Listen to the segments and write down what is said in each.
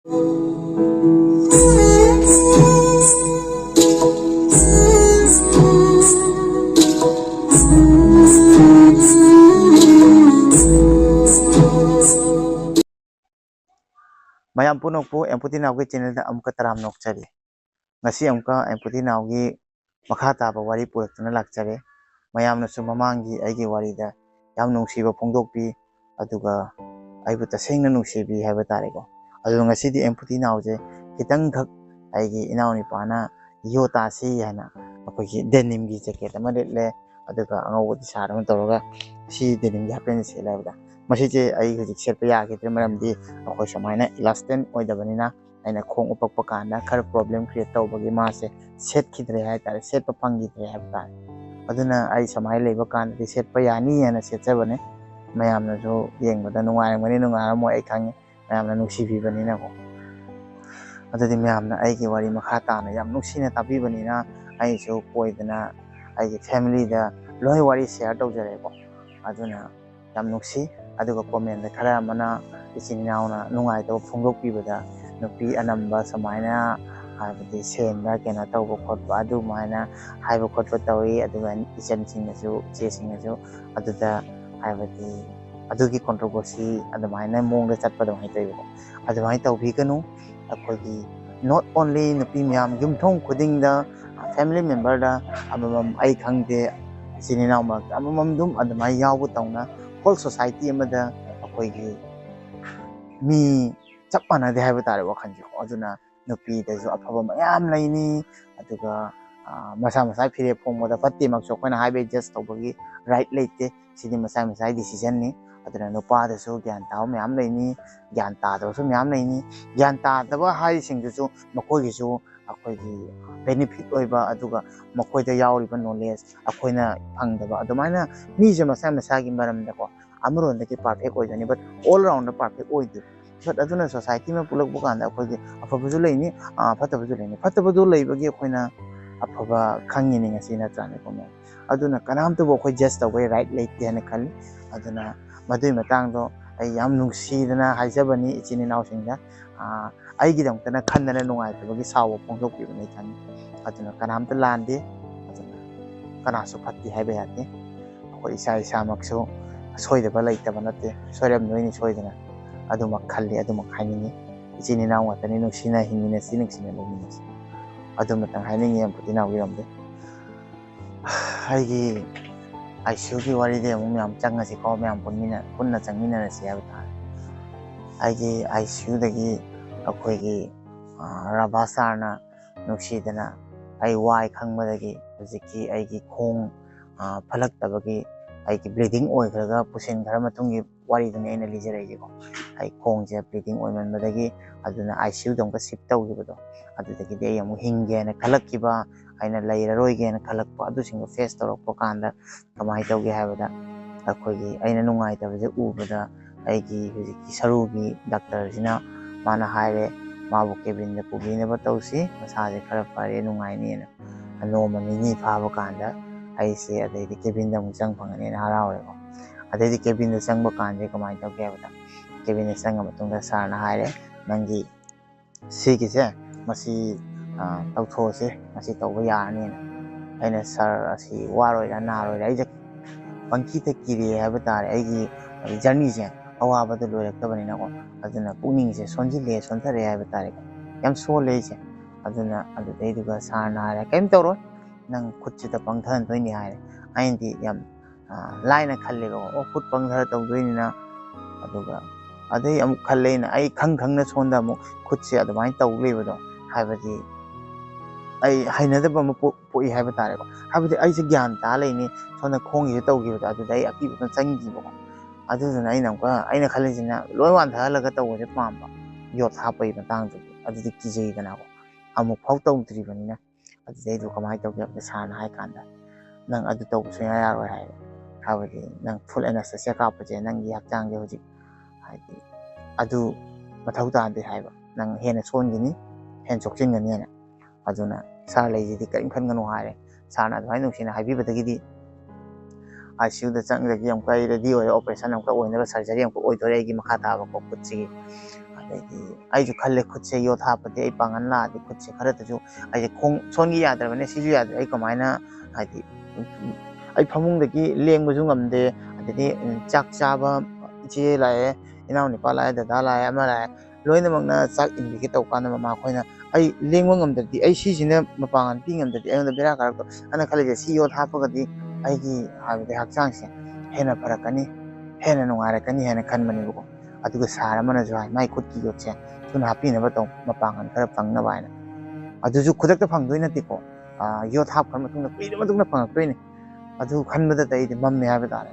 mayam punokpu empathy now gi channel da amka taram nokchari ngasi amka empathy now gi makha taba wari puraktuna lakchare mayam na su mamangi aigi wari da yam nungsiba phongdokpi aduga aibu tasengna nungsibi haiba tare ko adu ngasi di empathy now je kitang khak aigi inauni pana yota si hana akogi denim gi jacket ama le aduga angawo di sarama toroga si denim gi happen se labda masi je ai hujik setpa ya ke maram di akoi samaina elastin oidabanina aina khong upakpa kanda khar problem create tawbagi mase set khidre hai tare set pa phangidre hai tare aduna ai samai leba kan di set pa yani yana set jabane mayamna jo yengbada nungairangmani nungairamo ai khange mayamna nungsibi banina ko adudi mayamna ai gi wari makha tana yam nungsina tabibanina ai jo poidana ai gi family da loi wari share tawjare ko aduna yam nungsi aduga comment da khara mana ichinauna nungai to phongdokpibada nupi anamba samaina habati senda kena tawbo khotba adu maina haiba khotba tawi aduga ichan singaju che singaju aduda habati adugi controversy adumaina mongda chatpa do hai tayo adumai tawbi kanu akogi not only nupi myam yumthong khuding da family member da amam ai khangde ichinauna ma amam dum adumai yawu tawna whole society amada akoigi mi chap manade haiba tare wakhanji aduna nupi da jo afaba mayam laini aduga masa masa phire phongmoda patti makso koina haibe just tawbagi right leite sidi masa masa decision ni aduna nupa da so gyan taw mayam laini gyan ta da so mayam laini gyan ta da ba hai sing ju makogi ju akoigi benefit oiba aduga makoida yauri ba knowledge akoina phangdaba adumaina mi je masa masa gi maram da ko amron da ki perfect oidani but all round perfect oidi but aduna society ma pulak bukanda akoigi afabuju leini fatabuju leini fatabuju leibagi akoina afaba khangini ngasi na trane ko me aduna kanam to bo khoi just away right leite hana khali aduna madui matang do ai yam nungsi dana haijabani ichini naw singda ai gi dang tana khandana nungai tabagi sawo phongdok pi bani khani aduna kanam to lande aduna kana su phatti haiba yate ko isa isa makso soidaba leitaba nate soiram noini soidana aduma khalli aduma khaini ichini naw watani nungsina hingina siningsina lomina aduma tang haini yam puti naw giramde haigi ICU ki wari de mu myam changasi ko myam punna changmina na siya ta aigi ICU dagi akoigi rabasarna nuksidana ai wai khangmadagi hujiki aigi khong phalak tabagi aigi bleeding oigraga pusin khara matungi wari dani aina lijarege ko ai khong je bleeding oimanbadagi aduna ICU dongka ship tawgibado adudagi de yamu hinge na khalakkiba aina leiraroige na khalakpa adu singa face torokpa kanda kamai tawge habada akoigi aina nungai tabje ubada aigi hujiki sarugi doctor sina mana haire mabu cabin da pugina ba tawsi masaje khara pare nungai ni na anoma ni phaba kanda aise adai di cabin da mujang phangani na haraure ko adai di cabin da sangba kande kamai tawge habada cabin da sanga matungda sarna haire nangi sigise masi tawthose masi tawba yarani na aina sar asi waroira naroira aije pangki te kiri haba tare aigi journey je awaba da loiraktabani na ko aduna puning je sonjile sontare haba tare yam sole je aduna adu deiduga sarna hare kaim tawro nang khutchi ta pangthan toini hare aindi yam laina khalle ko o khut pangthar tawdoini na aduga adai am khalle na ai khang khang na sonda mu khutchi adumai tawlebado habadi ai hainadaba ma poi haiba tare ko habadi ai se gyan ta leini sona khongi se tawgibada adu dai aki butun changi bo adu na ai nam ka aina khalejina loi wan thalaga tawse pamba yot hapai matang ju adu di kijei dana ko amuk phau tawdri banina adu dai du kamai tawge sana hai kanda nang adu tawse ya yaroi hai habadi nang full anesthesia ka paje nang gi hakchang ge hojik haidi adu mathau ta ande haiba nang hena songini hen chokchin gani na aduna sar leiji karim khan ganu hare sarna adhai nungsina haibibadagidi ICU da chang da yam kai ready oi operation am ka oina surgery am ko oi dore gi makha ta ba ko kutsi ꯑꯗꯩꯗꯤ ꯑꯩꯁꯨ ꯈꯜꯂꯦ ꯈꯨꯠꯁꯦ ꯌꯣꯠ ꯍꯥꯞꯄꯗꯤ ꯑꯩ ꯄꯥꯡꯒꯜ ꯂꯥꯛꯑꯗꯤ ꯈꯨꯠꯁꯦ ꯈꯔꯗꯁꯨ ꯑꯩꯁꯦ ꯈꯣꯡ ꯁꯣꯟꯒꯤ ꯌꯥꯗ꯭ꯔꯕꯅꯦ ꯁꯤꯁꯨ ꯌꯥꯗ꯭ꯔꯦ ꯑꯩ ꯀꯃꯥꯏꯅ ꯍꯥꯏꯗꯤ ꯑꯩ ꯐꯃꯨꯡꯗꯒꯤ ꯂꯦꯡꯕꯁꯨ ꯉꯝꯗꯦ ꯑꯗꯩꯗꯤ ꯆꯥꯛ ꯆꯥꯕ ꯏꯆꯦ ꯂꯥꯛꯑꯦ ꯏꯅꯥꯎꯅꯨꯄꯥ ꯂꯥꯛꯑꯦ ꯗꯗꯥ ꯂꯥꯛꯑꯦ ꯑꯃ ꯂꯥꯛꯑꯦ ꯂꯣꯏꯅꯃꯛꯅ ꯆꯥꯛ ꯏꯟꯕꯤꯒꯦ ꯇꯧ ꯀꯥꯟꯗ ꯃꯃꯥ ꯑꯩꯈꯣꯏꯅ ꯑꯩ ꯂꯦꯡꯕꯉꯝꯗ꯭ꯔꯗꯤ ꯑꯩ ꯁꯤꯁꯤꯅ ꯃꯄꯥꯡꯒꯜ ꯄꯤ ꯉꯝꯗ꯭ꯔꯗꯤ ꯑꯩꯉꯣꯟꯗ ꯕꯦꯔꯥ ꯀꯥꯔꯛꯇꯣ ꯑꯩꯅ ꯈꯜꯂꯤꯁꯦ ꯁꯤ ꯌꯣꯠ ꯍꯥꯞꯄꯒꯗꯤ ꯑꯩꯒꯤ ꯍꯥꯏꯕꯗꯤ ꯍꯛꯆꯥꯡꯁꯦ ꯍꯦꯟꯅ ꯐꯔꯛꯀꯅꯤ ꯍꯦꯟꯅ ꯅꯨꯡꯉꯥꯏꯔꯛꯀꯅꯤ ꯍꯥꯏꯅ ꯈꯟꯕꯅꯦꯕꯀꯣ ꯑꯗꯨꯒ ꯁꯥꯔ ꯑꯃꯅꯁꯨ ꯍꯥꯏ ꯃꯥꯏ ꯈꯨꯠꯀꯤ ꯌꯣꯠꯁꯦ ꯊꯨꯅ ꯍꯥꯞꯄꯤꯅꯕ ꯇꯧ ꯃꯄꯥꯡꯒꯜ ꯈꯔ ꯐꯪꯅꯕ ꯍꯥꯏꯅ ꯑꯗꯨꯁꯨ ꯈꯨꯗꯛꯇ ꯐꯪꯗꯣꯏ ꯅꯠꯇꯦꯀꯣ ꯌꯣꯠ ꯍꯥꯞꯈ꯭ꯔ ꯃꯇꯨꯡꯗ ꯀꯨꯏꯔ ꯃꯇꯨꯡꯗ ꯐꯪꯉꯛꯇꯣꯏꯅꯦ ꯑꯗꯨ ꯈꯟꯕꯗ ꯑꯩꯗꯤ ꯃꯝꯃꯦ ꯍꯥꯏꯕ ꯇꯥꯔꯦ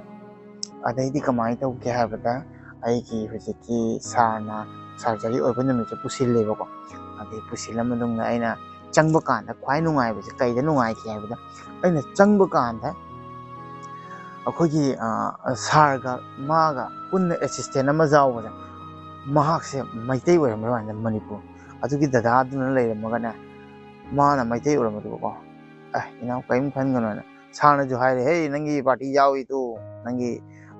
ꯑꯗꯩꯗꯤ ꯀꯃꯥꯏꯅ ꯇꯧꯒꯦ ꯍꯥꯏꯕꯗ ꯑꯩꯒꯤ ꯍꯧꯖꯤꯛꯀꯤ ꯁꯥꯔꯅ ꯁꯔꯖꯔꯤ ꯑꯣꯏꯕ ꯅꯨꯃꯤꯠꯁꯦ ꯄꯨꯁꯤꯜꯂꯦꯕꯀꯣ ꯑꯗꯩ ꯄꯨꯁꯤꯜꯂ ꯃꯇꯨꯡꯗ ꯑꯩꯅ ꯆꯪꯕ ꯀꯥꯟꯗ ꯈ꯭ꯋꯥꯏ ꯅꯨꯡꯉꯥꯏꯕꯁꯦ ꯀꯩꯗ ꯅꯨꯡꯉꯥꯏꯈꯤ ꯍꯥꯏꯕꯗ ꯑꯩꯅ ꯆꯪꯕ ꯀꯥꯟꯗ ꯑꯩꯈꯣꯏꯒꯤ ꯁꯥꯔꯒ ꯃꯥꯒ ꯄꯨꯟꯅ ꯑꯦꯁꯤꯁꯇꯦꯟ ꯑꯃ ꯌꯥꯎꯕꯁꯦ ꯃꯍꯥꯛꯁꯦ ꯃꯩꯇꯩ ꯑꯣꯏꯔꯝꯕ ꯋꯥꯅꯤꯗ ꯃꯅꯤꯄꯨꯔ ꯑꯗꯨꯒꯤ ꯗꯗꯥꯗꯨꯅ ꯂꯩꯔꯝꯃꯒꯅꯦ ꯃꯥꯅ ꯃꯩꯇꯩ ꯑꯣꯏꯔꯝꯕꯗꯨꯕꯀꯣ ꯏꯅꯥꯎ ꯀꯔꯤꯝ ꯈꯟꯒꯅꯣꯅ ꯁꯥꯔꯅꯁꯨ ꯍꯥꯏꯔꯦ ꯍꯦ ꯅꯪꯒꯤ ꯄꯥꯔꯇꯤ ꯌꯥꯎꯏꯗꯨ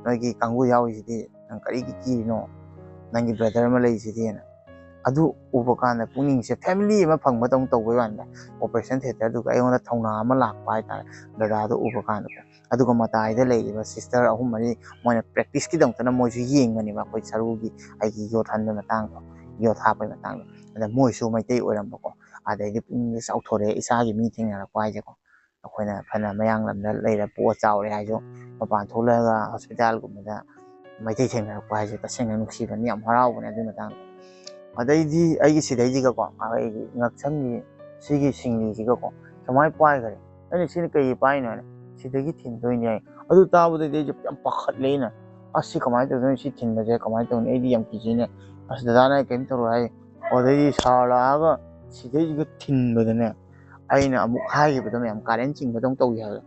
ꯅꯣꯏꯒꯤ ꯀꯥꯡꯕꯨ ꯌꯥꯎꯏꯁꯤꯗꯤ ꯅꯪ ꯀꯔꯤꯒꯤ ꯀꯤꯔꯤꯅꯣ ꯅꯪꯒꯤ ꯕ꯭ꯔꯗꯔ ꯑꯃ ꯂꯩꯁꯤꯗꯤꯅ ꯑꯗꯨ ꯎꯕ ꯀꯥꯟꯗ ꯄꯨꯛꯅꯤꯡꯁꯦ ꯐꯦꯃꯤꯂꯤ ꯑꯃ ꯐꯪꯕꯗꯧꯅ ꯇꯧꯕꯩ ꯋꯥꯅꯤꯗ ꯑꯣꯄꯔꯦꯁꯟ ꯊꯤꯌꯦꯇꯔꯗꯨꯒ ꯑꯩꯉꯣꯟꯗ ꯊꯧꯅꯥ ꯑꯃ ꯂꯥꯛꯄ ꯍꯥꯏꯇꯥꯔꯦ ꯗꯗꯥꯗꯣ ꯎꯕ ꯀꯥꯟꯗ ꯑꯗꯨꯒ ꯃꯇꯥꯏꯗ ꯂꯩꯔꯤꯕ ꯁꯤꯁꯇꯔ ꯑꯍꯨꯝ ꯃꯔꯤ ꯃꯣꯏꯅ ꯄ꯭ꯔꯦꯛꯇꯤꯁꯀꯤꯗꯃꯛꯇꯅ ꯃꯣꯏꯁꯨ ꯌꯦꯡꯕꯅꯦꯕ ꯑꯩꯈꯣꯏ ꯁꯔꯨꯒꯤ ꯑꯩꯒꯤ ꯌꯣꯠ ꯍꯟꯕꯒꯤ ꯃꯇꯥꯡꯗꯣ ꯌꯣꯠ ꯍꯥꯞꯄꯒꯤ ꯃꯇꯥꯡꯗꯣ ꯑꯗ ꯃꯣꯏꯁꯨ ꯃꯩꯇꯩ ꯑꯣꯏꯔꯝꯕꯀꯣ ꯑꯗꯩꯗꯤ ꯄꯨꯛꯅꯤꯡꯁꯦ ꯆꯥꯎꯊꯣꯔꯛꯑꯦ ꯏꯁꯥꯒꯤ ꯃꯤ ꯊꯦꯡꯅꯔꯛꯄ ꯍꯥꯏꯁꯦꯀꯣ ꯑꯩꯈꯣꯏꯅ ꯐꯅ ꯃꯌꯥꯡ ꯂꯝꯗ ꯂꯩꯔ ꯄꯣꯛꯑ ꯆꯥꯎꯔꯦ ꯍꯥꯏꯁꯨ ꯃꯄꯥꯟ ꯊꯣꯛꯂꯛꯑꯒ ꯍꯣꯁꯄꯤꯇꯥꯜꯒꯨꯝꯕꯗ ꯃꯩꯇꯩ ꯊꯦꯡꯅꯔꯛꯄ ꯍꯥꯏꯁꯦ ꯇꯁꯦꯡꯅ ꯅꯨꯡꯁꯤꯕꯅꯤ ꯌꯥꯝ ꯍꯔꯥꯎꯕꯅꯦ ꯑꯗꯨꯒꯤ ꯃꯇꯥꯡꯗ ꯑꯗꯩꯗꯤ ꯑꯩꯒꯤ ꯁꯤꯗꯩꯁꯤꯒꯀꯣ ꯑꯩꯒꯤ ꯉꯛꯁꯝꯒꯤ ꯁꯤꯒꯤ ꯁꯤꯡꯂꯤꯁꯤꯒꯀꯣ ꯁꯨꯃꯥꯏꯅ ꯄꯥꯏꯈꯔꯦ ꯑꯩꯅ ꯁꯤꯅ ꯀꯩꯒꯤ ꯄꯥꯏꯅꯣ ꯍꯥꯏꯅ ꯁꯤꯗꯒꯤ ꯊꯤꯟꯗꯣꯏꯅꯦ ꯍꯥꯏ ꯑꯗꯨ ꯇꯥꯕꯗꯩꯗꯤ ꯑꯩꯁꯦ ꯌꯥꯝ ꯄꯥꯈꯠꯂꯦ ꯑꯩꯅ ꯑꯁ ꯁꯤ ꯀꯃꯥꯏꯅ ꯇꯧꯗꯣꯏꯅꯣ ꯁꯤ ꯊꯤꯟꯕꯁꯦ ꯀꯃꯥꯏꯅ ꯇꯧꯅꯤ ꯑꯩꯗꯤ ꯌꯥꯝ ꯀꯤꯖꯩꯅꯦ ꯑꯁ ꯗꯗꯥꯅ ꯀꯩꯝ ꯇꯧꯔꯣꯏ ꯍꯥꯏ ꯑꯗꯩꯗꯤ ꯁꯥꯔ ꯂꯥꯛꯑꯒ ꯁꯤꯗꯩꯁꯤꯒ ꯊꯤꯟꯕꯗꯅꯦ ꯑꯩꯅ ꯑꯃꯨꯛ ꯍꯥꯏꯈꯤꯕꯗ ꯃꯌꯥꯝ ꯀꯥꯔꯦꯟ ꯆꯤꯡꯕꯗꯧꯅ ꯇꯧꯏ ꯍꯥꯏꯕ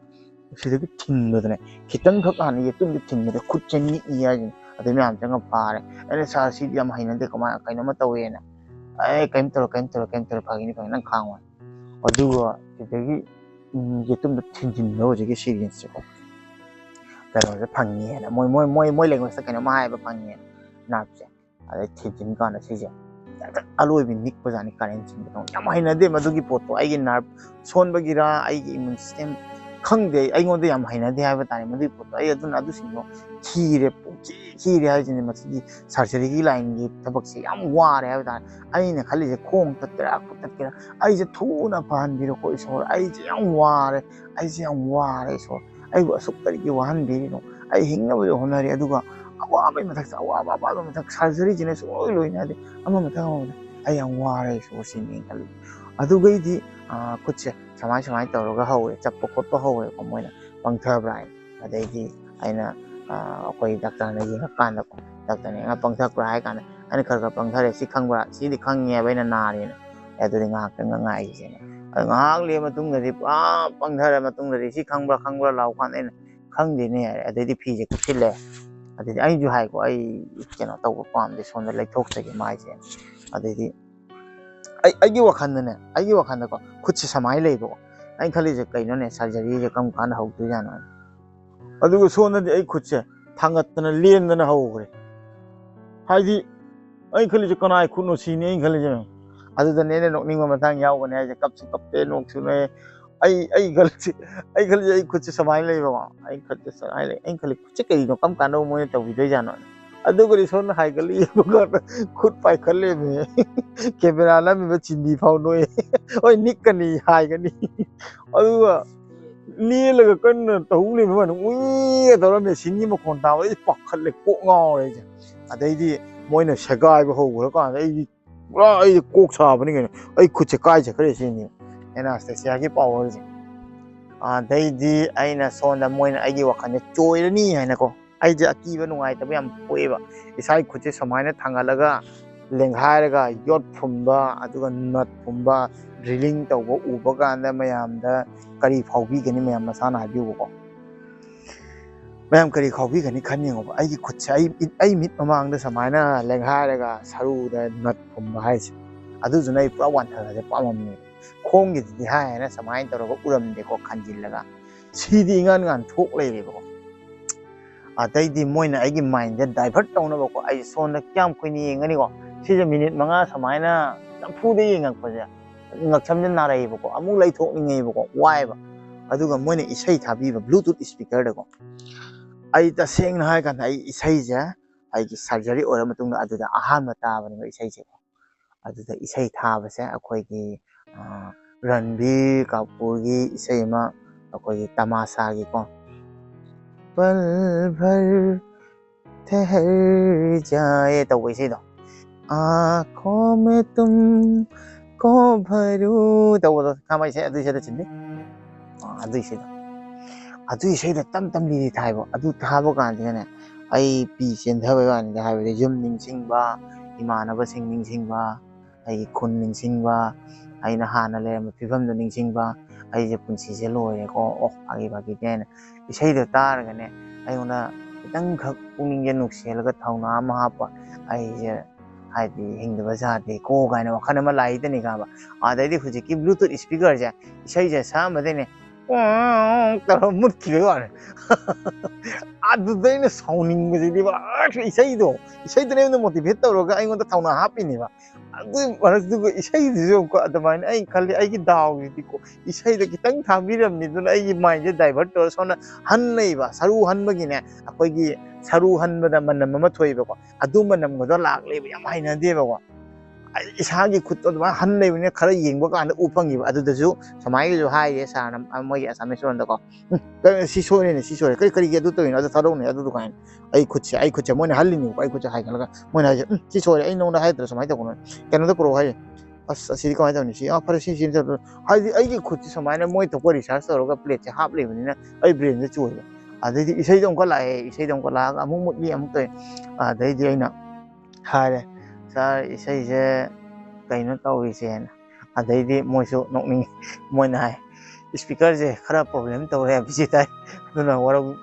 ꯁꯤꯗꯒꯤ ꯊꯤꯟꯕꯗꯅꯦ ꯈꯤꯇꯪꯈꯛ ꯍꯥꯟꯅ ꯌꯦꯇꯨꯝꯗ ꯊꯤꯟꯕꯗ ꯈꯨꯠꯁꯦ ꯅꯤꯛꯏ ꯍꯥꯏꯁꯤꯅꯤ ꯑꯗꯩ ꯃꯌꯥꯝ ꯆꯪꯉ ꯐꯥꯔꯦ ꯑꯩꯅ ꯁꯥꯔ ꯁꯤꯗꯤ ꯌꯥꯝ ꯍꯩꯅꯗꯦ ꯀꯃꯥꯏꯅ ꯀꯩꯅꯣꯝꯃ ꯇꯧꯋꯦꯅ ꯀꯩꯝ ꯇꯧꯔꯣ ꯐꯒꯤꯅꯤ ꯅꯪ ꯈꯥꯡꯉꯣ ꯑꯗꯨꯒ ꯁꯤꯗꯒꯤ ꯌꯦꯇꯨꯝꯗ ꯊꯤꯟꯖꯤꯟꯕ ꯍꯧꯖꯤꯛꯀꯤ ꯁꯤꯔꯤꯟꯁꯁꯦꯀꯣ ꯀꯩꯅꯣꯁꯦ ꯐꯪꯉꯦꯅ ꯃꯣꯏ ꯂꯦꯡꯒ꯭ꯋꯦꯖꯇ ꯀꯩꯅꯣꯝꯃ ꯍꯥꯏꯕ ꯐꯪꯉꯦꯅ ꯅꯥꯞꯁꯦ ꯑꯗꯩ ꯊꯤꯟꯖꯤꯟ ꯀꯥꯟꯗ ꯁꯤꯁꯦ ꯑꯂꯣꯏꯕꯤ ꯅꯤꯛꯄꯖꯥꯠꯅꯤ ꯀꯥꯔꯦꯟ ꯆꯤꯡꯕꯗꯧꯅ ꯌꯥꯝ ꯍꯩꯅꯗꯦ ꯃꯗꯨꯒꯤ ꯄꯣꯠꯇꯣ ꯑꯩꯒꯤ ꯅꯔꯚ ꯁꯣꯟꯕꯒꯤꯔ ꯑꯩꯒꯤ ꯏꯃ꯭ꯌꯨꯟ ꯁꯤꯁꯇꯦꯝ ꯈꯪꯗꯦ ꯑꯩꯉꯣꯟꯗ ꯌꯥꯝ ꯍꯩꯅꯗꯦ ꯍꯥꯏꯕ ꯇꯥꯔꯦ ꯃꯗꯨꯒꯤ ꯄꯣꯠꯇꯣ ꯑꯩ ꯑꯗꯨꯅ ꯑꯗꯨꯁꯤꯡꯗꯣ ꯈꯤꯔꯦ ꯈꯤꯔꯦ ꯍꯥꯏꯁꯤꯅꯤ ꯃꯁꯤꯒꯤ ꯁꯔꯖꯔꯤꯒꯤ ꯂꯥꯏꯟꯒꯤ ꯊꯕꯛꯁꯦ ꯌꯥꯝ ꯋꯥꯔꯦ ꯍꯥꯏꯕ ꯇꯥꯔꯦ ꯑꯩꯅ ꯈꯜꯂꯤꯁꯦ ꯈꯣꯡ ꯇꯠꯀꯦꯔꯥ ꯈꯨꯠ ꯇꯠꯀꯦꯔꯥ ꯑꯩꯁꯦ ꯊꯨꯅ ꯐꯍꯟꯕꯤꯔꯣꯀꯣ ꯏꯁꯣꯔ ꯑꯩꯁꯦ ꯌꯥꯝ ꯋꯥꯔꯦ ꯏꯁꯣꯔ ꯑꯩꯕꯨ ꯑꯁꯨꯛ ꯀꯔꯤꯒꯤ ꯋꯥꯍꯟꯕꯤꯔꯤꯅꯣ ꯑꯩ ꯍꯤꯡꯅꯕꯁꯨ ꯍꯣꯠꯅꯔꯤ ꯑꯗꯨꯒ ꯑꯋꯥꯕꯒꯤ ꯃꯊꯛꯇ ꯑꯋꯥꯕ ꯃꯊꯛ ꯁꯔꯖꯔꯤꯁꯤꯅ ꯁꯨꯡꯂꯣꯏ ꯂꯣꯏꯅꯗꯦ ꯑꯃ ꯃꯊꯪ ꯑꯩ ꯌꯥꯝ ꯋꯥꯔꯦ ꯏꯁꯣꯔ ꯁꯤꯅꯤ ꯈꯜꯂꯤ ꯑꯗꯨꯒꯩꯗꯤ ꯈꯨꯠꯁꯦ ꯁꯨꯃꯥꯏꯅ ꯇꯧꯔꯒ ꯍꯧꯔꯦ ꯆꯠꯄ ꯈꯣꯠꯄ ꯍꯧꯔꯦꯀꯣ ꯃꯣꯏꯅ ꯄꯪꯊꯕ꯭ꯔꯥ ꯍꯥꯏꯅ ꯑꯗꯩꯗꯤ ꯑꯩꯅ ꯑꯩꯈꯣই ꯗꯥꯛꯇꯔꯅ ꯌꯦꯡꯉꯀꯥꯟꯗꯀꯣ ꯗꯥꯛꯇꯔꯅ ꯌꯦꯡꯉ ꯄꯪꯊꯛꯄ꯭ꯔꯥ ꯍꯥꯏ ꯀꯥꯟꯗ ꯑꯩꯅ ꯈꯔ ꯄꯪꯊꯔꯦ ꯁꯤ ꯈꯪꯕ꯭ꯔꯥ ꯁꯤꯗꯤ ꯈꯪꯉꯦꯕ ꯑꯩꯅ ꯅꯥꯔꯦꯅ ꯑꯗꯨꯗꯤ ꯉꯥꯏꯍꯥꯛꯇꯪ ꯉꯥꯏꯈꯤꯁꯦꯅ ꯑꯗꯣ ꯉꯥꯏꯍꯥꯛ ꯂꯩꯔ ꯃꯇꯨꯡꯗꯗꯤ ꯄꯨꯔꯥ ꯄꯪꯊꯔ ꯃꯇꯨꯡꯗꯗꯤ ꯁꯤ ꯈꯪꯕ꯭ꯔꯥ ꯂꯥꯎ ꯀꯥꯟꯗ ꯑꯩꯅ ꯈꯪꯗꯦꯅꯦ ꯍꯥꯏꯔꯦ ꯑꯗꯩꯗꯤ ꯐꯤꯁꯦ ꯀꯨꯞꯁꯤꯜꯂꯦ ꯑꯗꯩꯗꯤ ꯑꯩꯁꯨ ꯍꯥꯏꯀꯣ ꯑꯩ ꯀꯩꯅꯣ ꯇꯧꯕ ꯄꯥꯝꯗꯦ ꯁꯣꯝꯗ ꯂꯩꯊꯣꯛꯆꯒꯦ ꯃꯥꯏꯁꯦ ꯑꯗꯩꯗꯤ ꯑꯩꯒꯤ ꯋꯥꯈꯜꯗꯀꯣ ꯈꯨꯠꯁꯦ ꯁꯨꯃꯥꯏꯅ ꯂꯩꯕꯀꯣ ꯑꯩꯅ ꯈꯜꯂꯤꯁꯦ ꯀꯩꯅꯣꯅꯦ ꯁꯔꯖꯔꯤꯁꯦ ꯀꯔꯝ ꯀꯥꯟꯗ ꯍꯧꯗꯣꯏꯖꯥꯅꯣ ꯑꯗꯨꯒ ꯁꯣꯝꯗꯗꯤ ꯑꯩ ꯈꯨꯠꯁꯦ ꯊꯥꯡꯒꯠꯇꯅ ꯂꯦꯡꯗꯅ ꯍꯧꯈ꯭ꯔꯦ ꯍꯥꯏꯗꯤ ꯑꯩꯅ ꯈꯜꯂꯤꯁꯦ ꯀꯅꯥꯏ ꯈꯨꯠꯅꯣ ꯁꯤꯅꯤ ꯑꯩꯅ ꯈꯜꯂꯤꯁꯦ ꯑꯗꯨꯗꯅꯦ ꯑꯩꯅ ꯅꯣꯛꯅꯤꯡꯕ ꯃꯇꯥꯡ ꯌꯥꯎꯒꯅꯤ ꯍꯥꯏꯁꯦ ꯀꯞꯁꯨ ꯀꯞꯄꯦ ꯅꯣꯛꯁꯨ ꯅꯣꯛꯑꯦ ꯑꯩ ꯈꯜꯂꯤꯁꯦ ꯑꯩ ꯈꯨꯠꯁꯦ ꯁꯨꯃꯥꯏꯅ ꯂꯩꯕꯀꯣ ꯑꯩꯅ ꯈꯜꯂꯤ ꯈꯨꯠꯁꯦ ꯀꯩꯅꯣ ꯀꯔꯝ ꯀꯥꯟꯗ ꯃꯣꯏꯅ ꯇꯧꯕꯤꯗꯣꯏꯖꯥꯅꯣ ꯑꯗꯨꯒꯗꯤ ꯁꯣꯝꯗ ꯍꯥꯏꯒꯠꯂ ꯌꯦꯡꯕ ꯀꯥꯟꯗ ꯈꯨꯠ ꯄꯥꯏꯈꯠꯂꯦꯃꯦ ꯀꯦꯃꯦꯔꯥ ꯅꯝꯃꯤꯕ ꯆꯤꯟꯗꯤ ꯐꯥꯎ ꯅꯣꯛꯑꯦ ꯍꯣꯏ ꯅꯤꯛꯀꯅꯤ ꯍꯥꯏꯒꯅꯤ ꯑꯗꯨꯒ ꯂꯦꯜꯂꯒ ꯀꯟꯅ ꯇꯧ ꯂꯩꯕ ꯀꯥꯟꯗ ꯎꯏꯒ ꯇꯧꯔ ꯃꯦꯆꯤꯟꯒꯤ ꯃꯈꯣꯟ ꯇꯥꯕ ꯑꯩ ꯄꯥꯈꯠꯂꯦ ꯀꯣꯛ ꯉꯥꯎꯔꯦ ꯑꯩꯁꯦ ꯑꯗꯩꯗꯤ ꯃꯣꯏꯅ ꯁꯦꯒꯥꯏꯕ ꯍꯧꯈ꯭ꯔ ꯀꯥꯟꯗ ꯑꯩꯗꯤ ꯀꯣꯛ ꯁꯥꯕꯅꯤ ꯀꯩꯅꯣ ꯑꯩ ꯈꯨꯠꯁꯦ ꯀꯥꯏ ꯆꯠꯈ꯭ꯔꯦ ꯁꯤꯅꯤ ꯑꯦꯅꯥꯁꯊꯦꯁꯤꯌꯥꯒꯤ ꯄꯥꯋꯔꯁꯦ ꯑꯗꯩꯗꯤ ꯑꯩꯅ ꯁꯣꯝꯗ ꯃꯣꯏꯅ ꯑꯩꯒꯤ ꯋꯥꯈꯜꯁꯦ ꯆꯣꯏꯔꯅꯤ ꯍꯥꯏꯅꯀꯣ ꯑꯩꯁꯦ ꯑꯀꯤꯕ ꯅꯨꯡꯉꯥꯏꯇꯕ ꯌꯥꯝ ꯄꯣꯛꯑꯦꯕ ꯏꯁꯥꯒꯤ ꯈꯨꯠꯁꯦ ꯁꯨꯃꯥꯏꯅ ꯊꯥꯡꯒꯠꯂꯒ ꯂꯦꯡꯈꯥꯏꯔꯒ ꯌꯣꯠ ꯐꯨꯝꯕ ꯑꯗꯨꯒ ꯅꯠ ꯐꯨꯝꯕ ꯗ꯭ꯔꯤꯂꯤꯡ ꯇꯧꯕ ꯎꯕ ꯀꯥꯟꯗ ꯃꯌꯥꯝꯗ ꯀꯔꯤ ꯐꯥꯎꯕꯤꯒꯅꯤ ꯃꯌꯥꯝ ꯃꯁꯥꯅ ꯍꯥꯏꯕꯤꯌꯨꯕꯀꯣ ꯃꯌꯥꯝ ꯀꯔꯤ ꯐꯥꯎꯕꯤꯒꯅꯤ ꯈꯟꯅꯤꯡꯉꯣꯕ ꯑꯩꯒꯤ ꯈꯨꯠꯁꯦ ꯑꯩ ꯃꯤꯠ ꯃꯃꯥꯡꯗ ꯁꯨꯃꯥꯏꯅ ꯂꯦꯡꯈꯥꯏꯔꯒ ꯁꯔꯨꯗ ꯅꯠ ꯐꯨꯝꯕ ꯍꯥꯏꯁꯦ ꯑꯗꯨꯗꯨꯅ ꯑꯩ ꯄꯨꯔꯥ ꯋꯥꯟꯊꯔꯁꯦ ꯄꯥꯝꯃꯝꯃꯦ ꯈꯣꯡꯒꯤꯗꯨꯗꯤ ꯍꯥꯏꯅ ꯁꯨꯃꯥꯏꯅ ꯇꯧꯔꯒ ꯎꯔꯝꯗꯦꯀꯣ ꯈꯟꯖꯤꯜꯂꯒ ꯁꯤꯗꯤ ꯏꯉꯥꯟ ꯊꯣꯛ ꯂꯩꯔꯦꯕꯀꯣ ꯑꯇꯩꯗꯤ ꯃꯣꯏꯅ ꯑꯩꯒꯤ ꯃꯥꯏꯟꯗ ꯗꯥꯏꯚꯔꯠ ꯇꯧꯅꯕꯀꯣ ꯑꯩ ꯁꯣꯝꯗ ꯀꯌꯥꯝ ꯀꯨꯏꯅ ꯌꯦꯡꯒꯅꯤꯀꯣ ꯁꯤꯁꯦ ꯃꯤꯅꯤꯠ 5 ꯁꯨꯃꯥꯏꯅ ꯅꯝꯐꯨꯗ ꯌꯦꯡꯉꯛꯄꯁꯦ ꯉꯛꯁꯝꯁꯦ ꯅꯥꯔꯛꯏꯕꯀꯣ ꯑꯃꯨꯛ ꯂꯩꯊꯣꯛꯅꯤꯡꯉꯦꯕꯀꯣ ꯋꯥꯏꯕ ꯑꯗꯨꯒ ꯃꯣꯏꯅ ꯏꯁꯩ ꯊꯥꯕꯤꯕ ꯕ꯭ꯂꯨꯇꯨꯠ ꯁ꯭ꯄꯤꯀꯔꯗꯀꯣ ꯑꯩ ꯇꯁꯦꯡꯅ ꯍꯥꯏ ꯀꯥꯟꯗ ꯑꯩ ꯏꯁꯩꯁꯦ ꯑꯩꯒꯤ ꯁꯔꯖꯔꯤ ꯑꯣꯏꯔ ꯃꯇꯨꯡꯗ ꯑꯗꯨꯗ ꯑꯍꯥꯟꯕ ꯇꯥꯕꯅꯦꯕ ꯏꯁꯩꯁꯦ ꯑꯗꯨꯗ ꯏꯁꯩ ꯊꯥꯕꯁꯦ ꯑꯩꯈꯣꯏꯒꯤ ꯔꯟꯕꯤꯔ ꯀꯥꯄꯨꯔꯒꯤ ꯏꯁꯩ ꯑꯃ ꯑꯩꯈꯣꯏꯒꯤ तमाशाꯒꯤꯀꯣ पल भर ठहर जाए तꯧꯕ ꯏꯁꯩꯗꯣ आँखों में तुमको भरूं तꯧꯕꯗꯣ ꯈꯪꯕ ꯏꯁꯩ ꯑꯗꯨ ꯏꯁꯩꯗꯣ ꯆꯤꯟꯅꯤ ꯑꯗꯨ ꯏꯁꯩꯗꯣ ꯇꯝ ꯇꯝ ꯂꯤꯔꯤ ꯊꯥꯏꯕ ꯑꯗꯨ ꯊꯥꯕ ꯀꯥꯟꯗꯅꯦ ꯑꯩ ꯄꯤ ꯆꯦꯟꯊꯕꯩ ꯋꯥꯅꯤꯗ ꯍꯥꯏꯕꯗꯤ ꯌꯨꯝ ꯅꯤꯡꯁꯤꯡꯕ ꯏꯃꯥꯟꯅꯕꯁꯤꯡ ꯅꯤꯡꯁꯤꯡꯕ ꯑꯩꯒꯤ ꯈꯨꯟ ꯅꯤꯡꯁꯤꯡꯕ ꯑꯩꯅ ꯍꯥꯟꯅ ꯂꯩꯔꯝꯕ ꯐꯤꯕꯝꯗꯣ ꯅꯤꯡꯁꯤꯡꯕ ꯑꯩꯁꯦ ꯄꯨꯟꯁꯤꯁꯦ ꯂꯣꯏꯔꯦꯀꯣ ꯑꯣ ꯐꯥꯒꯤꯅꯦꯅ ꯏꯁꯩꯗꯣ ꯇꯥꯔꯒꯅꯦ ꯑꯩꯉꯣꯟꯗ ꯈꯤꯇꯪꯈꯛ ꯄꯨꯛꯅꯤꯡꯁꯦ ꯅꯨꯡꯁꯤꯍꯜꯂꯒ ꯊꯧꯅꯥ ꯑꯃ ꯍꯥꯞꯄ ꯑꯩꯁꯦ ꯍꯥꯏꯗꯤ ꯍꯤꯡꯗꯕ ꯌꯥꯗꯦꯀꯣ ꯀꯥꯏꯅ ꯋꯥꯈꯜ ꯑꯃ ꯂꯥꯛꯏꯗꯅꯤ ꯈꯪꯕ ꯑꯗꯩꯗꯤ ꯍꯧꯖꯤꯛꯀꯤ ꯕ꯭ꯂꯨꯇꯨꯠ ꯁ꯭ꯄꯤꯀꯔꯁꯦ ꯏꯁꯩꯁꯦ ꯁꯛꯑꯝꯕꯗꯩꯅꯦ ꯇꯧꯔ ꯃꯨꯠꯈꯤꯕꯩ ꯋꯥꯅꯤ ꯑꯗꯨꯗ ꯑꯩꯅ ꯁꯥꯎꯅꯤꯡꯕꯁꯤꯗꯤꯕ ꯏꯁꯩꯗꯨꯅ ꯑꯩꯉꯣꯟꯗ ꯃꯣꯇꯤꯚꯦꯠ ꯇꯧꯔꯒ ꯑꯩꯉꯣꯟꯗ ꯊꯧꯅꯥ ꯍꯥꯞꯄꯤꯅꯦꯕ ꯑꯗꯨ ꯃꯔꯛꯇꯨꯒ ꯏꯁꯩꯗꯨꯁꯨ ꯑꯃꯨꯛꯀ ꯑꯗꯨꯃꯥꯏꯅ ꯑꯩ ꯈꯜꯂꯤ ꯑꯩꯒꯤ ꯗꯥꯎꯁꯤꯗꯤꯀꯣ ꯏꯁꯩꯗꯣ ꯈꯤꯇꯪ ꯊꯥꯕꯤꯔꯝꯅꯤ ꯑꯗꯨꯅ ꯑꯩꯒꯤ ꯃꯥꯏꯟꯁꯦ ꯗꯥꯏꯚꯔꯠ ꯇꯧꯔ ꯁꯣꯝꯗ ꯍꯟꯅꯩꯕ ꯁꯔꯨ ꯍꯟꯕꯒꯤꯅꯦ ꯑꯩꯈꯣꯏꯒꯤ ꯁꯔꯨ ꯍꯟꯕꯗ ꯃꯅꯝ ꯑꯃ ꯊꯣꯛꯏꯕꯀꯣ ꯑꯗꯨ ꯃꯅꯝꯒꯗꯣ ꯂꯥꯛꯂꯦꯕ ꯌꯥꯝ ꯍꯩꯅꯗꯦꯕꯀꯣ ꯏꯁꯥꯒꯤ ꯈꯨꯠꯇꯣ ꯑꯗꯨꯃꯥꯏꯅ ꯍꯟ ꯂꯩꯕꯅꯤꯅ ꯈꯔ ꯌꯦꯡꯕ ꯀꯥꯟꯗ ꯎ ꯐꯪꯉꯤꯕ ꯑꯗꯨꯗꯁꯨ ꯁꯨꯃꯥꯏꯅꯁꯨ ꯍꯥꯏꯔꯦ ꯁꯥꯔꯅ ꯃꯣꯏꯒꯤ ꯑꯁꯥꯃꯤꯁ ꯂꯣꯟꯗꯀꯣ ꯁꯤ ꯁꯣꯏꯔꯦꯅꯦ ꯁꯤ ꯁꯣꯏꯔꯦ ꯀꯔꯤꯒꯤ ꯑꯗꯨ ꯇꯧꯔꯤꯅꯣ ꯑꯗꯨ ꯊꯥꯗꯣꯛꯅꯦ ꯑꯗꯨꯗꯨ ꯀꯥꯏꯅ ꯑꯩ ꯈꯨꯠꯁꯦ ꯃꯣꯏꯅ ꯍꯜꯂꯤꯅꯦꯕꯀꯣ ꯑꯩ ꯈꯨꯠꯁꯦ ꯍꯥꯏꯒꯠꯂꯒ ꯃꯣꯏꯅ ꯍꯥꯏꯁꯦ ꯁꯤ ꯁꯣꯏꯔꯦ ꯑꯩ ꯅꯉꯣꯟꯗ ꯍꯥꯏꯗ꯭ꯔꯥ ꯁꯨꯃꯥꯏꯅ ꯇꯧꯒꯅꯣ ꯀꯩꯅꯣꯗ ꯄꯨꯔꯛꯑꯣ ꯍꯥꯏꯌꯦ ꯑꯁ ꯑꯁꯤꯗꯤ ꯀꯃꯥꯏꯅ ꯇꯧꯅꯤ ꯁꯤ ꯐꯔꯦ ꯁꯤ ꯍꯥꯏꯗꯤ ꯑꯩꯒꯤ ꯈꯨꯠꯁꯤ ꯁꯨꯃꯥꯏꯅ ꯃꯣꯏ ꯊꯣꯛꯄ ꯔꯤꯁꯥꯔꯆ ꯇꯧꯔꯒ ꯄ꯭ꯂꯦꯠꯁꯦ ꯍꯥꯞꯂꯤꯕꯅꯤꯅ ꯑꯩ ꯕ꯭ꯔꯦꯟꯁꯦ ꯆꯣꯏꯕ ꯑꯗꯩꯗꯤ ꯏꯁꯩꯗꯣ ꯑꯃꯨꯛꯀ ꯂꯥꯛꯑꯦ ꯏꯁꯩꯗꯣ ꯑꯃꯨꯛꯀ ꯂꯥꯛꯑꯒ ꯑꯃꯨꯛ ꯃꯨꯠꯂꯤ ꯑꯃꯨꯛ ꯇꯧꯋꯦ ꯑꯗꯩꯗꯤ ꯑꯩꯅ ꯍꯥꯏꯔꯦ ꯁꯥꯔ ꯏꯁꯩꯁꯦ ꯀꯩꯅꯣ ꯇꯧꯔꯤꯁꯦꯅ ꯑꯗꯩꯗꯤ ꯃꯣꯏꯁꯨ ꯅꯣꯛꯅꯤꯡꯉꯤ ꯃꯣꯏꯅ ꯍꯥꯏ ꯁ꯭ꯄꯤꯀꯔꯁꯦ ꯈꯔ ꯄ꯭ꯔꯣꯕ꯭ꯂꯦꯝ ꯇꯧꯔꯦ ꯕꯤꯖꯤ ꯇꯥꯏ ꯑꯗꯨꯅ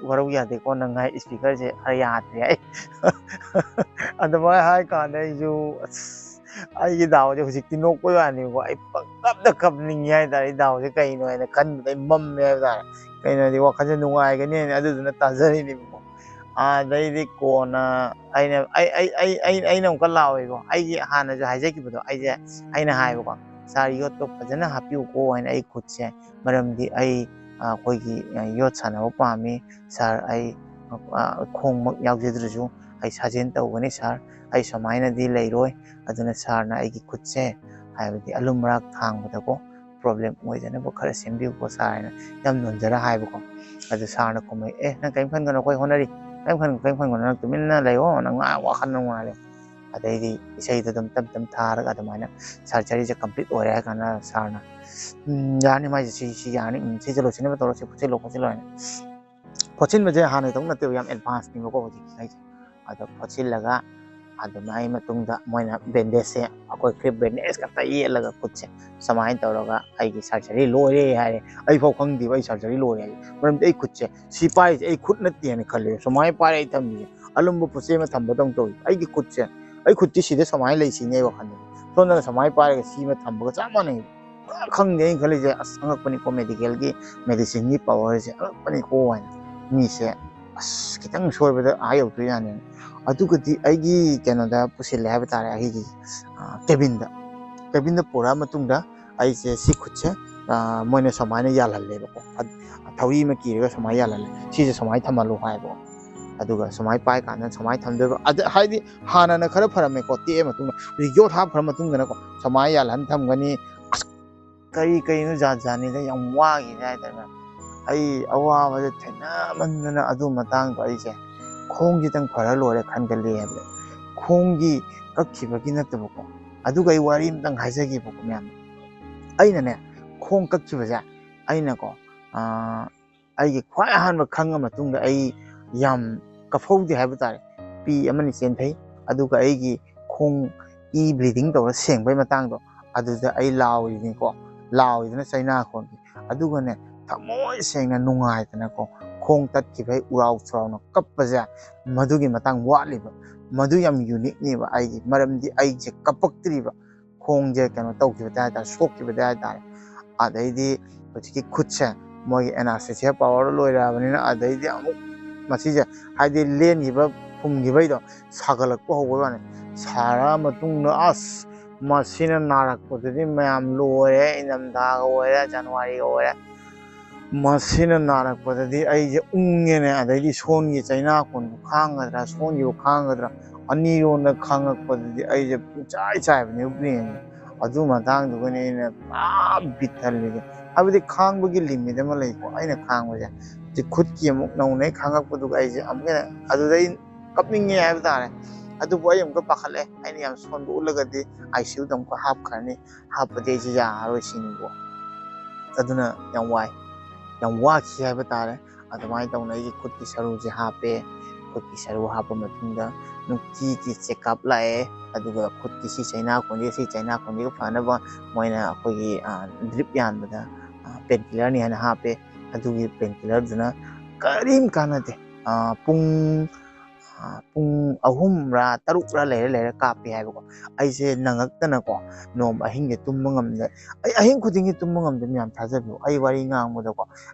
ꯋꯥꯔꯧ ꯌꯥꯗꯦꯀꯣ ꯅꯪ ꯍꯥꯏ ꯁ꯭ꯄꯤꯀꯔꯁꯦ ꯈꯔ ꯌꯥꯗ꯭ꯔꯦ ꯑꯩ ꯑꯗꯨꯃꯥꯏꯅ ꯍꯥꯏ ꯀꯥꯟꯗ ꯑꯩꯁꯨ ꯑꯩꯒꯤ ꯗꯥꯎꯁꯦ ꯍꯧꯖꯤꯛꯇꯤ ꯅꯣꯛꯄꯩ ꯋꯥꯅꯦꯕꯀꯣ ꯑꯩ ꯄꯪꯀꯞꯇ ꯀꯞꯅꯤꯡꯉꯤ ꯍꯥꯏꯇꯥꯔꯦ ꯑꯩ ꯗꯥꯎꯁꯦ ꯀꯩꯅꯣ ꯍꯥꯏꯅ ꯈꯟꯕꯗ ꯑꯩ ꯃꯝꯃꯦ ꯍꯥꯏꯕ ꯇꯥꯔꯦ ꯀꯩꯅꯣꯗꯤ ꯋꯥꯈꯜꯁꯦ ꯅꯨꯡꯉꯥꯏꯒꯅꯤ ꯑꯗꯨꯗꯨꯅ ꯇꯥꯖꯔꯤꯅꯦꯕꯀꯣ ꯑꯗꯩꯗꯤ ꯀꯣꯟꯅ ꯑꯩꯅ ꯑꯃꯨꯛꯀ ꯂꯥꯎꯋꯦꯀꯣ ꯑꯩꯒꯤ ꯍꯥꯟꯅꯁꯨ ꯍꯥꯏꯖꯈꯤꯕꯗꯣ ꯑꯩꯅ ꯍꯥꯏꯕꯀꯣ ꯁꯥꯔ ꯌꯣꯠꯇꯣ ꯐꯖꯅ ꯍꯥꯞꯄꯤꯌꯨꯀꯣ ꯍꯥꯏꯅ ꯑꯩ ꯈꯨꯠꯁꯦ ꯃꯔꯝꯗꯤ ꯑꯩ ꯑꯩꯈꯣꯏꯒꯤ ꯌꯣꯠ ꯁꯥꯟꯅꯕ ꯄꯥꯝꯃꯤ ꯁꯥꯔ ꯑꯩ ꯈꯣꯡꯃꯛ ꯌꯥꯎꯖꯗ꯭ꯔꯁꯨ ꯑꯩ ꯁꯥꯖꯦꯜ ꯇꯧꯒꯅꯤ ꯁꯥꯔ ꯑꯩ ꯁꯨꯃꯥꯏꯅꯗꯤ ꯂꯩꯔꯣꯏ ꯑꯗꯨꯅ ꯁꯥꯔꯅ ꯑꯩꯒꯤ ꯈꯨꯠꯁꯦ ꯍꯥꯏꯕꯗꯤ ꯑꯂꯨꯝ ꯃꯔꯥꯛ ꯊꯥꯡꯕꯗꯀꯣ ꯄ꯭ꯔꯣꯕ꯭ꯂꯦꯝ ꯑꯣꯏꯗꯅꯕ ꯈꯔ ꯁꯦꯝꯕꯤꯌꯨꯀꯣ ꯁꯥꯔ ꯍꯥꯏꯅ ꯌꯥꯝ ꯅꯣꯟꯖꯔ ꯍꯥꯏꯕꯀꯣ ꯑꯗꯨ ꯁꯥꯔꯅ ꯈꯨꯝꯃꯛꯑꯦ ꯅꯪ ꯀꯔꯤꯝ ꯈꯟꯒꯅꯣ ꯑꯩꯈꯣꯏ ꯍꯣꯠꯅꯔꯤ ꯀꯔꯤꯝ ꯈꯟꯒꯅꯣ ꯅꯪ ꯇꯨꯃꯤꯟꯅ ꯂꯩꯌꯣ ꯅꯪ ꯋꯥꯈꯜ ꯅꯨꯡꯉꯥꯏꯔꯦ ꯑꯗꯩꯗꯤ ꯏꯁꯩꯗꯣ ꯑꯗꯨꯝ ꯇꯞ ꯊꯥꯔꯒ ꯑꯗꯨꯃꯥꯏꯅ ꯁꯔꯖꯔꯤꯁꯦ ꯀꯝꯄ꯭ꯂꯤꯠ ꯑꯣꯏꯔꯦ ꯍꯥꯏ ꯀꯥꯟꯗ ꯁꯥꯔꯅ ꯌꯥꯔꯅꯤ ꯃꯥꯏꯁꯦ ꯁꯤ ꯌꯥꯔꯅꯤ ꯁꯤꯁꯦ ꯂꯣꯏꯁꯤꯟꯅꯕ ꯇꯧꯔꯣ ꯁꯤ ꯐꯣꯠꯆꯤꯜꯂꯣ ꯍꯥꯏꯅ ꯐꯣꯠꯆꯤꯟꯕꯁꯦ ꯍꯥꯟꯅꯗꯧ ꯅꯠꯇꯦꯕ ꯌꯥꯝ ꯑꯦꯗꯚꯥꯟꯁꯅꯦꯕꯀꯣ ꯍꯧꯖꯤꯛꯀꯤ ꯏꯁꯩꯁꯦ ꯑꯗꯣ ꯐꯣꯠꯆꯤꯜꯂꯒ ꯑꯗꯨꯃꯥꯏ ꯃꯇꯨꯡꯗ ꯃꯣꯏꯅ ꯕꯦꯟꯗꯦꯖꯁꯦ ꯑꯩꯈꯣꯏ ꯈꯔ ꯕꯦꯟꯗꯦꯖ ꯈꯛꯇ ꯌꯦꯠꯂꯒ ꯈꯨꯠꯁꯦ ꯁꯨꯃꯥꯏꯅ ꯇꯧꯔꯒ ꯑꯩꯒꯤ ꯁꯔꯖꯔꯤ ꯂꯣꯏꯔꯦ ꯍꯥꯏꯔꯦ ꯑꯩꯐꯥꯎ ꯈꯪꯗꯦꯕ ꯑꯩ ꯁꯔꯖꯔꯤ ꯂꯣꯏꯔꯦ ꯍꯥꯏꯁꯦ ꯃꯔꯝꯗꯤ ꯑꯩ ꯈꯨꯠꯁꯦ ꯁꯤ ꯄꯥꯏꯔꯤꯁꯦ ꯑꯩ ꯈꯨꯠ ꯅꯠꯇꯦꯅ ꯈꯜꯂꯦ ꯁꯨꯃꯥꯏꯅ ꯄꯥꯏꯔꯦ ꯑꯩ ꯊꯝꯃꯤꯁꯦ ꯑꯂꯨꯝꯕ ꯄꯣꯠꯆꯩ ꯑꯃ ꯊꯝꯕꯗꯧꯅ ꯇꯧꯋꯤ ꯑꯩꯒꯤ ꯈꯨꯠꯁꯦ ꯑꯩ ꯈꯨꯠꯇꯤ ꯁꯤꯗ ꯁꯨꯃꯥꯏꯅ ꯂꯩ ꯁꯤꯅꯦ ꯑꯩ ꯋꯥꯈꯜꯗ ꯁꯣꯝꯗꯅ ꯁꯨꯃꯥꯏꯅ ꯄꯥꯏꯔꯒ ꯁꯤ ꯑꯃ ꯊꯝꯕꯒ ꯆꯞ ꯃꯥꯟꯅꯩ ꯈꯪꯗꯦ ꯑꯩꯅ ꯈꯜꯂꯤꯁꯦ ꯑꯁ ꯑꯉꯛꯄꯅꯤꯀꯣ ꯃꯦꯗꯤꯁꯤꯟꯒꯤ ꯄꯋꯥꯔꯁꯦ ꯑꯉꯛꯄꯅꯤꯀꯣ ꯍꯥꯏꯅ ꯃꯤꯁꯦ ꯑꯁ ꯈꯤꯇꯪ ꯁꯣꯏꯕꯗ ꯌꯧꯗꯣꯏ ꯌꯥꯅꯤ ꯑꯗꯨꯒꯗꯤ ꯑꯩꯒꯤ ꯀꯩꯅꯣꯗ ꯄꯨꯁꯤꯜꯂꯦ ꯍꯥꯏꯕ ꯇꯥꯔꯦ ꯑꯩꯒꯤ ꯀꯦꯕꯤꯟꯗ ꯄꯨꯔꯛꯑ ꯃꯇꯨꯡꯗ ꯑꯩꯁꯦ ꯁꯤ ꯈꯨꯠꯁꯦ ꯃꯣꯏꯅ ꯁꯨꯃꯥꯏꯅ ꯌꯥꯜꯍꯜꯂꯦꯕꯀꯣ ꯊꯧꯔꯤ ꯑꯃ ꯀꯤꯔꯒ ꯁꯨꯃꯥꯏꯅ ꯌꯥꯜꯍꯜꯂꯦ ꯁꯤꯁꯦ ꯁꯨꯃꯥꯏꯅ ꯊꯝꯍꯜꯂꯨ ꯍꯥꯏꯕꯀꯣ ꯑꯗꯨꯒ ꯁꯨꯃꯥꯏꯅ ꯄꯥꯏ ꯀꯥꯟꯗ ꯁꯨꯃꯥꯏꯅ ꯊꯝꯗꯣꯏꯕ ꯍꯥꯏꯗꯤ ꯍꯥꯟꯅꯅ ꯈꯔ ꯐꯔꯝꯃꯦꯀꯣ ꯇꯦꯛꯑ ꯃꯇꯨꯡꯗ ꯍꯧꯖꯤꯛ ꯌꯣꯠ ꯍꯥꯞꯈ꯭ꯔ ꯃꯇꯨꯡꯗꯅꯀꯣ ꯁꯨꯃꯥꯏꯅ ꯌꯥꯜꯍꯟ ꯊꯝꯒꯅꯤ ꯑꯁ ꯀꯔꯤꯅꯣ ꯖꯥꯠ ꯖꯥꯠꯅꯤꯗ ꯌꯥꯝ ꯋꯥꯈꯤꯅꯦ ꯍꯥꯏꯇꯥꯔꯦ ꯑꯩ ꯑꯋꯥꯕꯁꯦ ꯊꯦꯡꯅꯃꯟꯗꯅ ꯑꯗꯨ ꯃꯇꯥꯡꯗꯣ ꯑꯩꯁꯦ ꯈꯣꯡꯁꯤꯇꯪ ꯐꯔ ꯂꯣꯏꯔꯦ ꯈꯟꯒꯠꯂꯦ ꯍꯥꯏꯕꯗ ꯈꯣꯡꯒꯤ ꯀꯛꯈꯤꯕꯒꯤ ꯅꯠꯇꯕꯀꯣ ꯑꯗꯨꯒ ꯑꯩ ꯋꯥꯔꯤ ꯑꯃꯇꯪ ꯍꯥꯏꯖꯒꯦꯕꯀꯣ ꯃꯌꯥꯝ ꯑꯩꯅꯅꯦ ꯈꯣꯡ ꯀꯛꯈꯤꯕꯁꯦ ꯑꯩꯅꯀꯣ ꯑꯩꯒꯤ ꯈ꯭ꯋꯥꯏ ꯑꯍꯥꯟꯕ ꯈꯪꯉ ꯃꯇꯨꯡꯗ ꯑꯩ ꯌꯥꯝ ꯀꯞꯐꯧꯗꯦ ꯍꯥꯏꯕ ꯇꯥꯔꯦ ꯄꯤ ꯑꯃꯅꯤ ꯆꯦꯟꯊꯩ ꯑꯗꯨꯒ ꯑꯩꯒꯤ ꯈꯣꯡ ꯕ꯭ꯂꯤꯗꯤꯡ ꯇꯧꯔ ꯁꯦꯡꯕꯩ ꯃꯇꯥꯡꯗꯣ ꯑꯗꯨꯗ ꯑꯩ ꯂꯥꯎꯔꯤꯅꯤꯀꯣ ꯂꯥꯎꯔꯤꯗꯨꯅ ꯆꯩꯅꯥ ꯈꯣꯟꯕꯤ ꯑꯗꯨꯒꯅꯦ ꯊꯃꯣꯏ ꯁꯦꯡꯅ ꯅꯨꯡꯉꯥꯏꯗꯅꯀꯣ ꯈꯣꯡ ꯇꯠꯈꯤꯕꯩ ꯎꯔꯥꯎ ꯆꯥꯎꯅ ꯀꯞꯄꯁꯦ ꯃꯗꯨꯒꯤ ꯃꯇꯥꯡ ꯋꯥꯠꯂꯤꯕ ꯃꯗꯨ ꯌꯥꯝ ꯌꯨꯅꯤꯛꯅꯦꯕ ꯑꯩꯒꯤ ꯃꯔꯝꯗꯤ ꯑꯩꯁꯦ ꯀꯞꯄꯛꯇ꯭ꯔꯤꯕ ꯈꯣꯡꯁꯦ ꯀꯩꯅꯣ ꯇꯧꯈꯤꯕꯗ ꯍꯥꯏꯇꯥꯔꯦ ꯁꯣꯛꯈꯤꯕꯗ ꯍꯥꯏꯇꯥꯔꯦ ꯑꯗꯩꯗꯤ ꯍꯧꯖꯤꯛꯀꯤ ꯈꯨꯠꯁꯦ ꯃꯣꯏꯒꯤ ꯑꯦꯅꯥꯁꯊꯦꯁꯤꯌꯥ ꯄꯋꯥꯔ ꯂꯣꯏꯔꯛꯑꯕꯅꯤꯅ ꯑꯗꯩꯗꯤ ꯑꯃꯨꯛ ꯃꯁꯤꯁꯦ ꯍꯥꯏꯗꯤ ꯂꯦꯟꯈꯤꯕ ꯐꯨꯝꯈꯤꯕꯩꯗꯣ ꯁꯥꯒꯠꯂꯛꯄ ꯍꯧꯕ ꯋꯥꯅꯤ ꯁꯥꯔꯛꯑ ꯃꯇꯨꯡꯗ ꯑꯁ ꯃꯁꯤꯅ ꯅꯥꯔꯛꯄꯗꯗꯤ ꯃꯌꯥꯝ ꯂꯣꯏꯔꯦ, ꯏꯪꯊꯝꯊꯥꯒ ꯑꯣꯏꯔꯦ, ꯖꯅꯋꯥꯔꯤꯒ ꯑꯣꯏꯔꯦ, ꯃꯁꯤꯅ ꯅꯥꯔꯛꯄꯗꯗꯤ ꯑꯩꯁꯦ ꯎꯪꯉꯦꯅꯦ. ꯑꯗꯩꯗꯤ ꯁꯣꯟꯒꯤ ꯆꯩꯅꯥꯀꯣꯟꯕꯨ ꯈꯥꯡꯒꯗ꯭ꯔꯥ, ꯁꯣꯟꯒꯤꯕꯨ ꯈꯥꯡꯒꯗ꯭ꯔꯥ, ꯑꯅꯤꯔꯣꯝꯗ ꯈꯥꯡꯉꯛꯄꯗꯗꯤ ꯑꯩꯁꯦ ꯄꯨꯡꯆꯥꯏ ꯆꯥꯏꯕꯅꯦ ꯕ꯭ꯔꯦꯟꯁꯦ. ꯑꯗꯨ ꯃꯇꯥꯡꯗꯨꯒꯅꯦ ꯑꯩꯅ ꯄꯨꯔꯥ ꯕꯤꯠ ꯍꯜꯂꯤꯁꯦ. ꯍꯥꯏꯕꯗꯤ ꯈꯥꯡꯕꯒꯤ ꯂꯤꯃꯤꯠ ꯑꯃ ꯂꯩꯀꯣ. ꯑꯩꯅ ꯈꯥꯡꯕꯁꯦ ꯍꯧꯖꯤꯛ ꯈꯨꯠꯀꯤ ꯑꯃꯨꯛ ꯅꯧꯅꯩ ꯈꯥꯡꯉꯛꯄꯗꯨꯒ ꯑꯩꯁꯦ ꯑꯃꯨꯛ ꯍꯦꯟꯅ ꯑꯗꯨꯗꯩ ꯀꯞꯅꯤꯡꯉꯦ ꯍꯥꯏꯕ ꯇꯥꯔꯦ. ꯑꯗꯨꯕꯨ ꯑꯩ ꯑꯃꯨꯛꯀ ꯄꯥꯈꯠꯂꯦ, ꯑꯩꯅ ꯌꯥꯝ ꯁꯣꯟꯕ ꯎꯠꯂꯒꯗꯤ ICUꯗ ꯑꯃꯨꯛꯀ ꯍꯥꯞꯈ꯭ꯔꯅꯤ, ꯍꯥꯞꯄꯗꯤ ꯑꯩꯁꯦ ꯌꯥꯔꯔꯣꯏ ꯁꯤꯅꯤꯀꯣ. ꯑꯗꯨꯅ ꯌꯥꯝ ꯋꯥꯏ, ꯌꯥꯝ ꯋꯥꯈꯤ ꯍꯥꯏꯕ ꯇꯥꯔꯦ. ꯑꯗꯨꯃꯥꯏꯅ ꯇꯧꯅ ꯑꯩꯒꯤ ꯈꯨꯠꯀꯤ ꯁꯔꯨꯁꯦ ꯍꯥꯞꯄꯦ. ꯈꯨꯠꯀꯤ ꯁꯔꯨ ꯍꯥꯞꯄ ꯃꯇꯨꯡꯗ ꯅꯨꯡꯇꯤꯒꯤ ꯆꯦꯛꯑꯞ ꯂꯥꯛꯑꯦ. ꯑꯗꯨꯒ ꯈꯨꯠꯀꯤ ꯁꯤ ꯆꯩꯅꯥꯀꯣꯟꯁꯤꯒ ꯁꯤ ꯆꯩꯅꯥꯀꯣꯟꯁꯤꯒ ꯐꯅꯕ ꯃꯣꯏꯅ ꯑꯩꯈꯣꯏꯒꯤ ꯗ꯭ꯔꯤꯞ ꯌꯥꯟꯕꯗ ꯄꯦꯟꯀꯤꯂꯔꯅꯤ ꯍꯥꯏꯅ ꯍꯥꯞꯄꯦ. ꯑꯗꯨꯒꯤ ꯄꯦꯟꯀꯤꯂꯔꯗꯨꯅ ꯀꯔꯤꯝ ꯀꯥꯟꯅꯗꯦ. ꯄꯨꯡ 3ꯔ 4ꯔ ꯂꯩꯔ ꯀꯥꯞꯄꯦ ꯍꯥꯏꯕꯀꯣ. ꯑꯩꯁꯦ ꯅꯪꯉꯛꯇꯅꯀꯣ ꯅꯣꯡꯃ ꯑꯍꯤꯡꯁꯦ ꯇꯨꯝꯕ ꯉꯝꯗꯦ. ꯑꯩ ꯑꯍꯤꯡ ꯈꯨꯗꯤꯡꯒꯤ ꯇꯨꯝꯕ ꯉꯝꯗꯦ ꯃꯌꯥꯝ ꯊꯥꯖꯕꯤꯌꯨ. ꯑꯩ ꯋꯥꯔꯤ ꯉꯥꯡꯕꯗꯀꯣ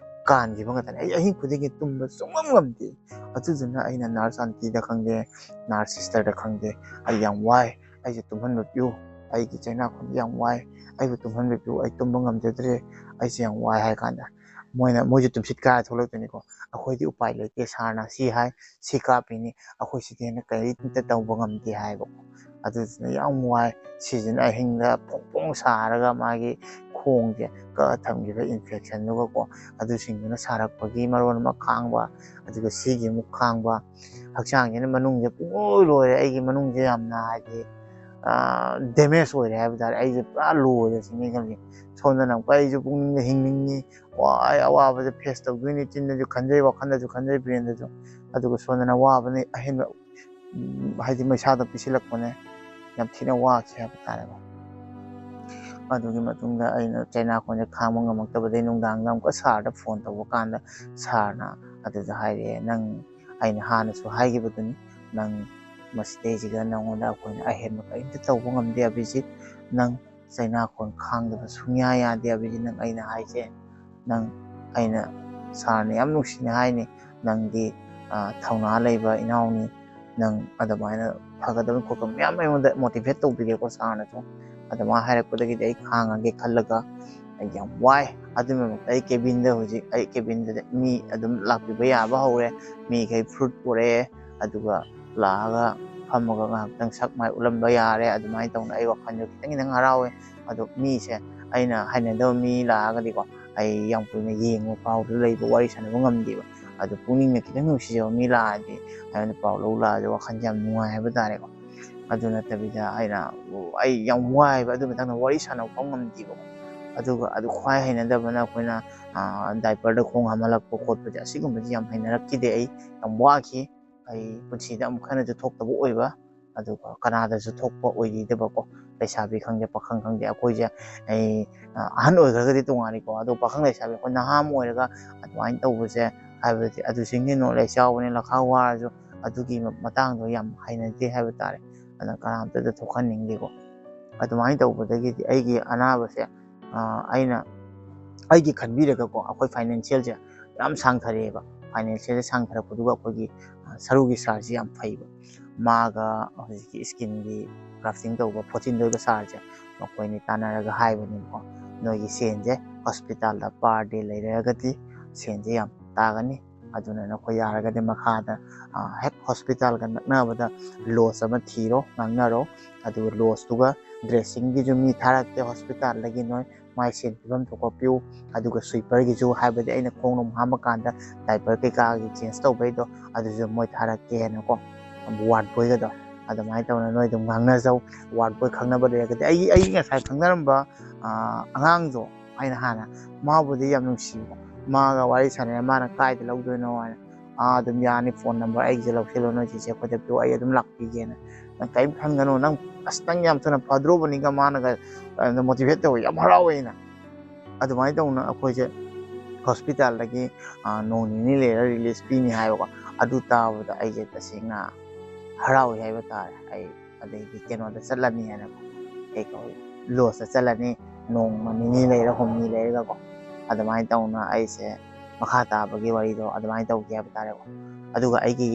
ꯀꯥꯟꯈꯤꯕ ꯉꯥꯛꯇꯅꯦ. ꯑꯩ ꯑꯍꯤꯡ ꯈꯨꯗꯤꯡꯒꯤ ꯇꯨꯝꯕ ꯁꯨꯡꯉꯝ ꯉꯝꯗꯦ. ꯑꯗꯨꯗꯨꯅ ꯑꯩꯅ ꯅꯔꯁ ꯑꯟꯇꯤꯗ ꯈꯪꯗꯦ, ꯅꯔꯁ ꯁꯤꯁꯇꯔꯗ ꯈꯪꯗꯦ, ꯑꯩ ꯌꯥꯝ ꯋꯥꯏ, ꯑꯩꯁꯦ ꯇꯨꯝꯍꯟꯕ ꯄꯤꯌꯨ, ꯑꯩꯒꯤ ꯆꯩꯅꯥꯀꯣꯟꯁꯦ ꯌꯥꯝ ꯋꯥꯏ, ꯑꯩꯕꯨ ꯇꯨꯝꯍꯟꯕ ꯄꯤꯌꯨ, ꯑꯩ ꯇꯨꯝꯕ ꯉꯝꯖꯗ꯭ꯔꯦ, ꯑꯩꯁꯦ ꯌꯥꯝ ꯋꯥꯏ ꯍꯥꯏ ꯀꯥꯟꯗ ꯃꯣꯏꯁꯨ ꯇꯨꯝꯁꯤꯠ ꯀꯥꯔ ꯊꯣꯛꯂꯛꯇꯣꯏꯅꯤꯀꯣ. ꯑꯩꯈꯣꯏꯗꯤ ꯎꯄꯥꯏ ꯂꯩꯇꯦ, ꯁꯥꯔꯅ ꯁꯤ ꯍꯥꯏ, ꯁꯤ ꯀꯥꯞꯄꯤꯅꯤ, ꯑꯩꯈꯣꯏ ꯁꯤꯗꯩ ꯍꯦꯟꯅ ꯀꯔꯤꯝꯇ ꯇꯧꯕ ꯉꯝꯗꯦ ꯍꯥꯏꯕꯀꯣ. ꯑꯗꯨꯗꯨꯅ ꯌꯥꯝ ꯋꯥꯏ. ꯁꯤꯁꯤꯅ ꯑꯍꯤꯡꯗ ꯐꯣꯡ ꯐꯣꯡ ꯁꯥꯔꯒ ꯃꯥꯒꯤ ꯈꯣꯡꯁꯦ ꯀꯛꯑ ꯊꯝꯈꯤꯕ ꯏꯟꯐꯦꯛꯁꯟꯗꯨꯒꯀꯣ, ꯑꯗꯨꯁꯤꯡꯗꯨꯅ ꯁꯥꯔꯛꯄꯒꯤ ꯃꯔꯣꯟ ꯑꯃ ꯈꯥꯡꯕ, ꯑꯗꯨꯒ ꯁꯤꯒꯤ ꯑꯃꯨꯛ ꯈꯥꯡꯕ. ꯍꯛꯆꯥꯡꯁꯤꯅ ꯃꯅꯨꯡꯁꯦ ꯄꯨꯡꯂꯣꯏ ꯂꯣꯏꯔꯦ. ꯑꯩꯒꯤ ꯃꯅꯨꯡꯁꯦ ꯌꯥꯝꯅ ꯍꯥꯏꯗꯤ ꯗꯦꯃꯦꯖ ꯑꯣꯏꯔꯦ ꯍꯥꯏꯕ ꯇꯥꯔꯦ. ꯑꯩꯁꯦ ꯄꯨꯔꯥ ꯂꯣꯏꯔꯦ ꯁꯤꯅꯤ ꯈꯜꯂꯤ. ꯁꯣꯝꯗꯅ ꯑꯃꯨꯛꯀ ꯑꯩꯁꯨ ꯄꯨꯛꯅꯤꯡꯗ ꯍꯤꯡꯅꯤꯡꯉꯤ, ꯑꯋꯥꯕꯁꯦ ꯐꯦꯁ ꯇꯧꯗꯣꯏꯅꯤ, ꯆꯤꯟꯗꯁꯨ ꯈꯟꯖꯩ, ꯋꯥꯈꯜꯗꯁꯨ ꯈꯟꯖꯩ, ꯕ꯭ꯔꯦꯟꯗꯁꯨ. ꯑꯗꯨꯒ ꯁꯣꯝꯗꯅ ꯋꯥꯕꯅ ꯑꯍꯦꯟꯕ ꯍꯥꯏꯗꯤ ꯃꯩꯁꯥꯗꯣ ꯄꯤꯁꯤꯜꯂꯛꯄꯅꯦ. ꯌꯥꯝ ꯊꯤꯅ ꯋꯥꯈꯤ ꯍꯥꯏꯕ ꯇꯥꯔꯦꯀꯣ. ꯑꯗꯨꯒꯤ ꯃꯇꯨꯡꯗ ꯑꯩꯅ ꯆꯩꯅꯥꯀꯣꯟꯁꯦ ꯈꯥꯡꯕ ꯉꯝꯃꯛꯇꯕꯗꯒꯤ ꯅꯨꯡꯗꯥꯡꯗ ꯑꯃꯨꯛꯀ ꯁꯥꯔꯗ ꯐꯣꯟ ꯇꯧꯕ ꯀꯥꯟꯗ ꯁꯥꯔꯅ ꯑꯗꯨꯗ ꯍꯥꯏꯔꯛꯑꯦ, ꯅꯪ ꯑꯩꯅ ꯍꯥꯟꯅꯁꯨ ꯍꯥꯏꯈꯤꯕꯗꯨꯅꯤ, ꯅꯪ ꯃꯁꯤꯗꯩꯁꯤꯗ ꯅꯪꯉꯣꯟꯗ ꯑꯩꯈꯣꯏꯅ ꯑꯍꯦꯟꯕ ꯀꯔꯤꯝꯇ ꯇꯧꯕ ꯉꯝꯗꯦ ꯑꯕꯤꯖꯤꯠ. ꯅꯪ ꯆꯩꯅꯥꯀꯣꯟ ꯈꯥꯡꯗꯕ ꯁꯨꯡꯌꯥ ꯌꯥꯗꯦ ꯑꯕꯤꯖꯤꯠ. ꯅꯪ ꯑꯩꯅ ꯍꯥꯏꯁꯦ, ꯅꯪ ꯑꯩꯅ ꯁꯥꯔꯅ ꯌꯥꯝ ꯅꯨꯡꯁꯤꯅ ꯍꯥꯏꯅꯤ, ꯅꯪꯗꯤ ꯊꯧꯅꯥ ꯂꯩꯕ ꯏꯅꯥꯎꯅꯤ, ꯅꯪ ꯑꯗꯨꯃꯥꯏꯅ ꯐꯒꯗꯕ ꯈꯣꯠꯀꯗꯕ ꯃꯌꯥꯝ ꯑꯩꯉꯣꯟꯗ ꯃꯣꯇꯤꯚꯦꯠ ꯇꯧꯕꯤꯔꯦꯀꯣ ꯁꯥꯔꯅꯁꯨ. ꯑꯗꯨꯃꯥꯏꯅ ꯍꯥꯏꯔꯛꯄꯗꯒꯤꯗꯤ ꯑꯩ ꯈꯥꯡꯉꯒꯦ ꯈꯜꯂꯒ ꯑꯩ ꯌꯥꯝ ꯋꯥꯏ. ꯑꯗꯨꯒꯤ ꯃꯔꯛꯇ ꯑꯩ ꯀꯦꯕꯤꯟꯗ ꯍꯧꯖꯤꯛ ꯑꯩ ꯀꯦꯕꯤꯟꯗ ꯃꯤ ꯑꯗꯨꯝ ꯂꯥꯛꯄꯤꯕ ꯌꯥꯕ ꯍꯧꯔꯦ. ꯃꯤꯈꯩ ꯐ꯭ꯔꯨꯠ ꯄꯨꯔꯛꯑꯦ. ꯑꯗꯨꯒ ꯂꯥꯛꯑꯒ ꯐꯝꯃꯒ ꯉꯥꯏꯍꯥꯛꯇꯪ ꯁꯛ ꯃꯥꯏ ꯎꯠꯂꯝꯕ ꯌꯥꯔꯦ. ꯑꯗꯨꯃꯥꯏꯅ ꯇꯧꯅ ꯑꯩ ꯋꯥꯈꯜꯁꯨ ꯈꯤꯇꯪ ꯍꯔꯥꯎꯋꯦ. ꯑꯗꯣ ꯃꯤꯁꯦ ꯑꯩꯅ ꯍꯩꯅꯗꯕ ꯃꯤ ꯂꯥꯛꯑꯒꯗꯤꯀꯣ, ꯑꯩ ꯌꯥꯝ ꯀꯨꯏꯅ ꯌꯦꯡꯕ ꯐꯥꯎꯗ ꯂꯩꯕ, ꯋꯥꯔꯤ ꯁꯥꯟꯅꯕ ꯉꯝꯗꯦꯕ. ꯑꯗꯣ ꯄꯨꯛꯅꯤꯡꯅ ꯈꯤꯇꯪ ꯅꯨꯡꯁꯤꯖꯕ ꯃꯤ ꯂꯥꯛꯑꯗꯤ, ꯑꯩꯉꯣꯟꯗ ꯄꯥꯎ ꯂꯧ ꯂꯥꯛꯑꯗꯤ ꯋꯥꯈꯜꯁꯦ ꯌꯥꯝ ꯅꯨꯡꯉꯥꯏ ꯍꯥꯏꯕ ꯇꯥꯔꯦꯀꯣ. ꯑꯗꯨ ꯅꯠꯇꯕꯤꯗ ꯑꯩ ꯌꯥꯝ ꯋꯥꯏꯑꯦꯕ. ꯑꯗꯨ ꯃꯇꯥꯡꯗ ꯋꯥꯔꯤ ꯁꯥꯟꯅꯕ ꯐꯥꯎ ꯉꯝꯗꯦꯕꯀꯣ. ꯑꯗꯨꯒ ꯈ꯭ꯋꯥꯏ ꯍꯩꯅꯗꯕꯅ ꯑꯩꯈꯣꯏꯅ ꯗꯥꯏꯄꯔꯗ ꯈꯣꯡ ꯍꯥꯝꯍꯜꯂꯛꯄ ꯈꯣꯠꯄꯁꯦ, ꯑꯁꯤꯒꯨꯝꯕꯁꯦ ꯌꯥꯝ ꯍꯩꯅꯔꯛꯈꯤꯗꯦ. ꯑꯩ ꯌꯥꯝ ꯋꯥꯈꯤ. ꯑꯩ ꯄꯨꯟꯁꯤꯗ ꯑꯃꯨꯛ ꯍꯟꯅꯁꯨ ꯊꯣꯛꯇꯕ ꯑꯣꯏꯕ, ꯑꯗꯨꯒ ꯀꯅꯥꯗꯁꯨ ꯊꯣꯛꯄ ꯑꯣꯏꯈꯤꯗꯕꯀꯣ. ꯂꯩꯁꯥꯕꯤ ꯈꯪꯗꯦ, ꯄꯥꯈꯪ ꯈꯪꯗꯦ, ꯑꯩꯈꯣꯏꯁꯦ ꯑꯩ ꯑꯍꯟ ꯑꯣꯏꯈ꯭ꯔꯒꯗꯤ ꯇꯣꯡꯉꯥꯜꯂꯤꯀꯣ. ꯑꯗꯣ ꯄꯥꯈꯪ ꯂꯩꯁꯥꯕꯤ ꯑꯩꯈꯣꯏ ꯅꯍꯥ ꯑꯃ ꯑꯣꯏꯔꯒ ꯑꯗꯨꯃꯥꯏꯅ ꯇꯧꯕꯁꯦ, ꯍꯥꯏꯕꯗꯤ ꯑꯗꯨꯁꯤꯡꯒꯤ ꯅꯣꯂꯦꯖ ꯌꯥꯎꯕꯅꯤ, ꯂꯈꯥ ꯋꯥꯔꯁꯨ ꯑꯗꯨꯒꯤ ꯃꯇꯥꯡꯗꯣ ꯌꯥꯝ ꯍꯩꯅꯗꯦ ꯍꯥꯏꯕ ꯇꯥꯔꯦ. ꯑꯗꯨꯅ ꯀꯅꯥꯝꯇꯗ ꯊꯣꯛꯍꯟꯅꯤꯡꯗꯦꯀꯣ. ꯑꯗꯨꯃꯥꯏꯅ ꯇꯧꯕꯗꯒꯤꯗꯤ ꯑꯩꯒꯤ ꯑꯅꯥꯕꯁꯦ ꯑꯩꯒꯤ ꯈꯟꯕꯤꯔꯒꯀꯣ, ꯑꯩꯈꯣই ꯐꯥꯏꯅꯥꯟꯁꯤꯌꯦꯜꯁꯦ ꯌꯥꯝ ꯁꯥꯡꯊꯔꯛꯑꯦꯕ. ꯐꯥꯏꯅꯥꯟꯁꯤꯌꯦꯜꯁꯦ ꯁꯥꯡꯊꯔꯛꯄꯗꯨꯒ ꯑꯩꯈꯣꯏꯒꯤ ꯁꯔꯨꯒꯤ ꯁꯥꯔꯁꯤ ꯌꯥꯝ ꯐꯩꯕ. ꯃꯥꯒ ꯍꯧꯖꯤꯛꯀꯤ ꯁ꯭ꯀꯤꯟꯒꯤ ꯒ꯭ꯔꯥꯐꯇꯤꯡ ꯇꯧꯕ ꯐꯣꯔꯆꯤꯟꯗꯣꯏꯕ ꯁꯥꯔꯁꯦ, ꯃꯈꯣꯏꯅꯤ ꯇꯥꯟꯅꯔꯒ ꯍꯥꯏꯕꯅꯦꯕꯀꯣ, ꯅꯣꯏꯒꯤ ꯁꯦꯟꯁꯦ ꯍꯣꯁꯄꯤꯇꯥꯜꯗ ꯄꯥꯔ ꯗꯦ ꯂꯩꯔꯒꯗꯤ ꯁꯦꯟꯁꯦ ꯌꯥꯝ ꯇꯥꯒꯅꯤ. ꯑꯗꯨꯅ ꯅꯈꯣꯏ ꯌꯥꯔꯒꯗꯤ ꯃꯈꯥꯗ ꯍꯦꯛ ꯍꯣꯁꯄꯤꯇꯥꯜꯒ ꯅꯛꯅꯕꯗ ꯂꯣꯖ ꯑꯃ ꯊꯤꯔꯣ, ꯉꯥꯡꯅꯔꯣ. ꯑꯗꯨꯒ ꯂꯣꯖꯇꯨꯒ ꯗ꯭ꯔꯦꯁꯤꯡꯒꯤꯁꯨ ꯃꯤ ꯊꯥꯔꯛꯀꯦ ꯍꯣꯁꯄꯤꯇꯥꯜꯗꯒꯤ, ꯅꯣꯏ ꯃꯥꯏ ꯁꯦꯟ ꯄꯤꯐꯝ ꯊꯣꯛꯄ ꯄꯤꯌꯨ. ꯑꯗꯨꯒ ꯁ꯭ꯋꯤꯄꯔꯒꯤꯁꯨ, ꯍꯥꯏꯕꯗꯤ ꯑꯩꯅ ꯈꯣꯡ ꯅꯨꯡ ꯍꯥꯝꯕ ꯀꯥꯟꯗ ꯗꯥꯏꯄꯔ ꯀꯩꯀꯥꯒꯤ ꯆꯦꯟꯖ ꯇꯧꯕꯩꯗꯣ, ꯑꯗꯨꯁꯨ ꯃꯣꯏ ꯊꯥꯔꯛꯀꯦꯅꯀꯣ, ꯋꯥꯔꯗ ꯕꯣꯏꯒꯗꯣ. ꯑꯗꯨꯃꯥꯏꯅ ꯇꯧꯅ ꯅꯣꯏ ꯑꯗꯨꯝ ꯉꯥꯡꯅꯖꯧ. ꯋꯥꯔꯗ ꯕꯣꯏ ꯈꯪꯅꯕ ꯂꯩꯔꯒꯗꯤ, ꯑꯩꯒꯤ ꯉꯁꯥꯏ ꯈꯪꯅꯔꯝꯕ ꯑꯉꯥꯡꯗꯣ, ꯑꯩꯅ ꯍꯥꯟꯅ ꯃꯥꯕꯨꯗꯤ ꯌꯥꯝ ꯅꯨꯡꯁꯤꯕ. ꯃꯥꯒ ꯋꯥꯔꯤ ꯁꯥꯟꯅꯔꯦ. ꯃꯥꯅ ꯀꯥꯏꯗ ꯂꯧꯗꯣꯏꯅꯣ ꯍꯥꯏꯅ, ꯑꯗꯨꯝ ꯌꯥꯅꯤ, ꯐꯣꯟ ꯅꯝꯕꯔ ꯑꯩꯒꯤꯁꯦ ꯂꯧꯁꯤꯜꯂꯣ, ꯅꯣꯏ ꯆꯦꯆꯦ ꯑꯩꯈꯣꯏꯗ ꯄꯤꯌꯣ, ꯑꯩ ꯑꯗꯨꯝ ꯂꯥꯛꯄꯤꯒꯦꯅ. ꯅꯪ ꯀꯔꯤꯝ ꯈꯟꯒꯅꯨ, ꯅꯪ ꯌꯥꯝ ꯊꯨꯅ ꯐꯗ꯭ꯔꯣꯕꯅꯤꯒ, ꯃꯥꯅꯒ ꯃꯣꯇꯤꯚꯦꯠ ꯇꯧꯋꯤ. ꯌꯥꯝ ꯍꯔꯥꯎꯋꯦ ꯑꯩꯅ. ꯑꯗꯨꯃꯥꯏꯅ ꯇꯧꯅ ꯑꯩꯈꯣꯏꯁꯦ ꯍꯣꯁꯄꯤꯇꯥꯜꯗꯒꯤ ꯅꯣꯡ ꯅꯤꯅꯤ ꯂꯩꯔ ꯔꯤꯂꯤꯁ ꯄꯤꯅꯤ ꯍꯥꯏꯕꯀꯣ. ꯑꯗꯨ ꯇꯥꯕꯗ ꯑꯩꯁꯦ ꯇꯁꯦꯡꯅ ꯍꯔꯥꯎꯏ ꯍꯥꯏꯕ ꯇꯥꯔꯦ. ꯑꯩ ꯑꯗꯩꯗꯤ ꯀꯩꯅꯣꯗ ꯆꯠꯂꯅꯤ ꯍꯥꯏꯅꯀꯣ, ꯂꯣꯖꯇ ꯆꯠꯂꯅꯤ, ꯅꯣꯡꯃ ꯅꯤꯅꯤ ꯂꯩꯔ, ꯍꯨꯝꯅꯤ ꯂꯩꯔꯒꯀꯣ. ꯑꯗꯨꯃꯥꯏꯅ ꯇꯧꯅ ꯑꯩꯁꯦ ꯃꯈꯥ ꯇꯥꯕꯒꯤ ꯋꯥꯔꯤꯗꯣ ꯑꯗꯨꯃꯥꯏꯅ ꯇꯧꯒꯦ ꯍꯥꯏꯕ ꯇꯥꯔꯦꯀꯣ. ꯑꯗꯨꯒ ꯑꯩꯒꯤ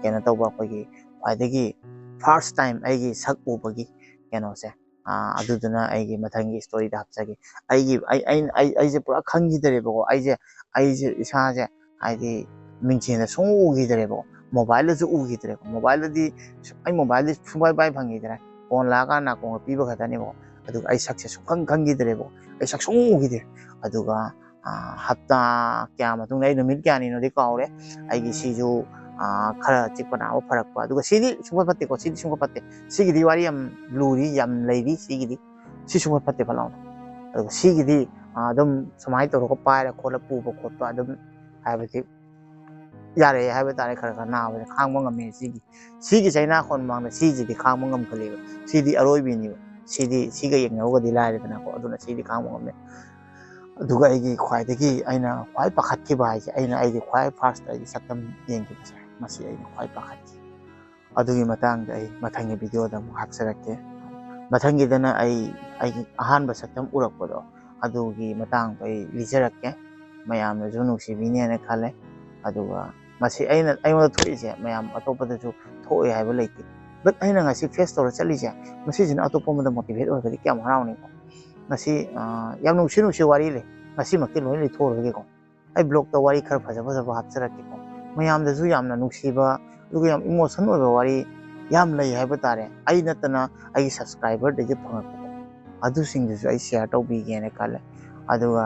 ꯀꯩꯅꯣ ꯇꯧꯕ, ꯑꯩꯈꯣꯏꯒꯤ ꯈ꯭ꯋꯥꯏꯗꯒꯤ ꯐꯥꯔꯁ ꯇꯥꯏꯝ ꯑꯩꯒꯤ ꯁꯛ ꯎꯕꯒꯤ ꯀꯩꯅꯣꯁꯦ ꯑꯗꯨꯗꯨꯅ ꯑꯩꯒꯤ ꯃꯊꯪꯒꯤ ꯁ꯭ꯇꯣꯔꯤꯗ ꯍꯥꯞꯆꯒꯦ ꯑꯩꯁꯦ ꯄꯨꯔꯥ ꯈꯪꯈꯤꯗ꯭ꯔꯦꯕꯀꯣ ꯑꯩꯁꯦ ꯏꯁꯥꯁꯦ ꯍꯥꯏꯗꯤ ꯃꯤꯡꯁꯦꯟꯗ ꯁꯨꯡꯎ ꯎꯈꯤꯗ꯭ꯔꯦꯕꯀꯣ ꯃꯣꯕꯥꯏꯜꯗꯁꯨ ꯎꯈꯤꯗ꯭ꯔꯦꯕ ꯃꯣꯕꯥꯏꯜꯗꯗꯤ ꯑꯩ ꯃꯣꯕꯥꯏꯜꯗꯤ ꯁꯨꯡꯄꯥꯏ ꯄꯥꯏ ꯐꯪꯈꯤꯗ꯭ꯔꯦ ꯐꯣꯟ ꯂꯥꯛꯑꯀꯥꯟꯗ ꯅꯥꯀꯣꯡꯗ ꯄꯤꯕ ꯈꯛꯇꯅꯦꯕꯀꯣ ꯑꯗꯨꯒ ꯑꯩ ꯁꯛꯁꯦ ꯁꯨꯡꯈꯪ ꯈꯪꯈꯤꯗ꯭ꯔꯦꯕꯀꯣ ꯑꯩ ꯁꯛ ꯁꯨꯡꯎ ꯎꯈꯤꯗ꯭ꯔꯦ ꯑꯗꯨꯒ ꯍꯞꯇꯥ ꯀꯌꯥ ꯃꯇꯨꯡꯗ ꯑꯩ ꯅꯨꯃꯤꯠ ꯀꯌꯥꯅꯤꯅꯣꯗꯤ ꯀꯥꯎꯔꯦ ꯑꯩꯒꯤ ꯁꯤꯁꯨ ꯈꯔ ꯆꯤꯛꯄ ꯅꯥꯕ ꯐꯔꯛꯄ ꯑꯗꯨꯒ ꯁꯤꯗꯤ ꯁꯨꯡꯐꯠ ꯐꯠꯇꯦꯀꯣ ꯁꯤꯗꯤ ꯁꯨꯡꯐꯠ ꯐꯠꯇꯦ ꯁꯤꯒꯤꯗꯤ ꯋꯥꯔꯤ ꯌꯥꯝ ꯂꯨꯔꯤ ꯌꯥꯝ ꯂꯩꯔꯤ ꯁꯤꯒꯤꯗꯤ ꯁꯤ ꯁꯨꯡꯐꯠ ꯐꯠꯇꯦ ꯐꯠꯂꯥꯎꯅ ꯑꯗꯨꯒ ꯁꯤꯒꯤꯗꯤ ꯑꯗꯨꯝ ꯁꯨꯃꯥꯏꯅ ꯇꯧꯔꯒ ꯄꯥꯏꯔ ꯈꯣꯠꯂ ꯄꯨꯕ ꯈꯣꯠꯄ ꯑꯗꯨꯝ ꯍꯥꯏꯕꯗꯤ ꯌꯥꯔꯦ ꯍꯥꯏꯕ ꯇꯥꯔꯦ ꯈꯔ ꯈꯔ ꯅꯥꯕꯁꯦ ꯈꯥꯡꯕ ꯉꯝꯃꯦ ꯁꯤꯒꯤ ꯆꯩꯅꯥꯈꯣꯟ ꯃꯃꯥꯡꯗ ꯁꯤꯁꯤꯗꯤ ꯈꯥꯡꯕ ꯉꯝꯈꯠꯂꯦꯕ ꯁꯤꯗꯤ ꯑꯔꯣꯏꯕꯤꯅꯦꯕ ꯁꯤꯒ ꯌꯦꯡꯅꯔꯨꯒꯗꯤ ꯂꯥꯏꯔꯦꯗꯅꯀꯣ ꯑꯗꯨꯅ ꯁꯤꯗꯤ ꯈꯥꯡꯕ ꯉꯝꯃꯦ ꯑꯗꯨꯒ ꯑꯩꯒꯤ ꯈ꯭ꯋꯥꯏꯗꯒꯤ ꯑꯩꯅ ꯈ꯭ꯋꯥꯏ ꯄꯥꯈꯠꯈꯤꯕ ꯍꯥꯏꯁꯦ ꯑꯩꯒꯤ ꯈ꯭ꯋꯥꯏ ꯐꯥꯔꯁꯇ ꯑꯩꯒꯤ ꯁꯛꯇꯝ ꯌꯦꯡꯈꯤꯕꯁꯦ ꯃꯁꯤ ꯑꯩꯅ ꯈ꯭ꯋꯥꯏ ꯄꯥꯈꯠꯈꯤ ꯑꯗꯨꯒꯤ ꯃꯇꯥꯡꯗ ꯑꯩ ꯃꯊꯪꯒꯤ ꯚꯤꯗꯤꯑꯣꯗ ꯑꯃꯨꯛ ꯍꯥꯞꯆꯔꯛꯀꯦ ꯃꯊꯪꯒꯤꯗꯅ ꯑꯩꯒꯤ ꯑꯍꯥꯟꯕ ꯁꯛꯇꯝ ꯎꯔꯛꯄꯗꯣ ꯑꯗꯨꯒꯤ ꯃꯇꯥꯡꯗꯣ ꯑꯩ ꯂꯤꯖꯔꯛꯀꯦ ꯃꯌꯥꯝꯅꯁꯨ ꯅꯨꯡꯁꯤꯕꯤꯅꯦꯅ ꯈꯜꯂꯦ ꯑꯗꯨꯒ ꯃꯁꯤ ꯑꯩꯉꯣꯟꯗ ꯊꯣꯛꯏꯁꯦ ꯃꯌꯥꯝ ꯑꯇꯣꯞꯄꯗꯁꯨ ꯊꯣꯛꯑꯦ ꯍꯥꯏꯕ ꯂꯩꯇꯦ ꯕꯠ ꯑꯩꯅ ꯉꯁꯤ ꯐꯦꯁ ꯇꯧꯔ ꯆꯠꯂꯤꯁꯦ ꯃꯁꯤꯁꯤꯅ ꯑꯇꯣꯞꯄ ꯑꯃꯗ ꯃꯣꯇꯤꯚꯦꯠ ꯑꯣꯏꯔꯒꯗꯤ ꯀꯌꯥꯝ ꯍꯔꯥꯎꯅꯤꯀꯣ ꯉꯁꯤ ꯌꯥꯝ ꯅꯨꯡꯁꯤ ꯋꯥꯔꯤ ꯂꯩ ꯉꯁꯤꯃꯛꯇꯤ ꯂꯣꯏꯅ ꯂꯤꯊꯣꯛꯎꯔꯒꯦꯀꯣ ꯑꯩ ꯕ꯭ꯂꯣꯛꯇ ꯋꯥꯔꯤ ꯈꯔ ꯐꯖꯕ ꯍꯥꯞꯆꯔꯛꯀꯦꯀꯣ ꯃꯌꯥꯝꯗꯁꯨ ꯌꯥꯝꯅ ꯅꯨꯡꯁꯤꯕ ꯑꯗꯨꯒ ꯌꯥꯝ ꯏꯃꯣꯁꯟ ꯑꯣꯏꯕ ꯋꯥꯔꯤ ꯌꯥꯝ ꯂꯩ ꯍꯥꯏꯕ ꯇꯥꯔꯦ ꯑꯩ ꯅꯠꯇꯅ ꯑꯩꯒꯤ ꯁꯕꯁꯀ꯭ꯔꯥꯏꯕꯔꯗꯒꯤ ꯐꯪꯉꯛꯄꯀꯣ ꯑꯗꯨꯁꯤꯡꯗꯨꯁꯨ ꯑꯩ ꯁꯤꯌꯔ ꯇꯧꯕꯤꯒꯦꯅ ꯈꯜꯂꯦ ꯑꯗꯨꯒ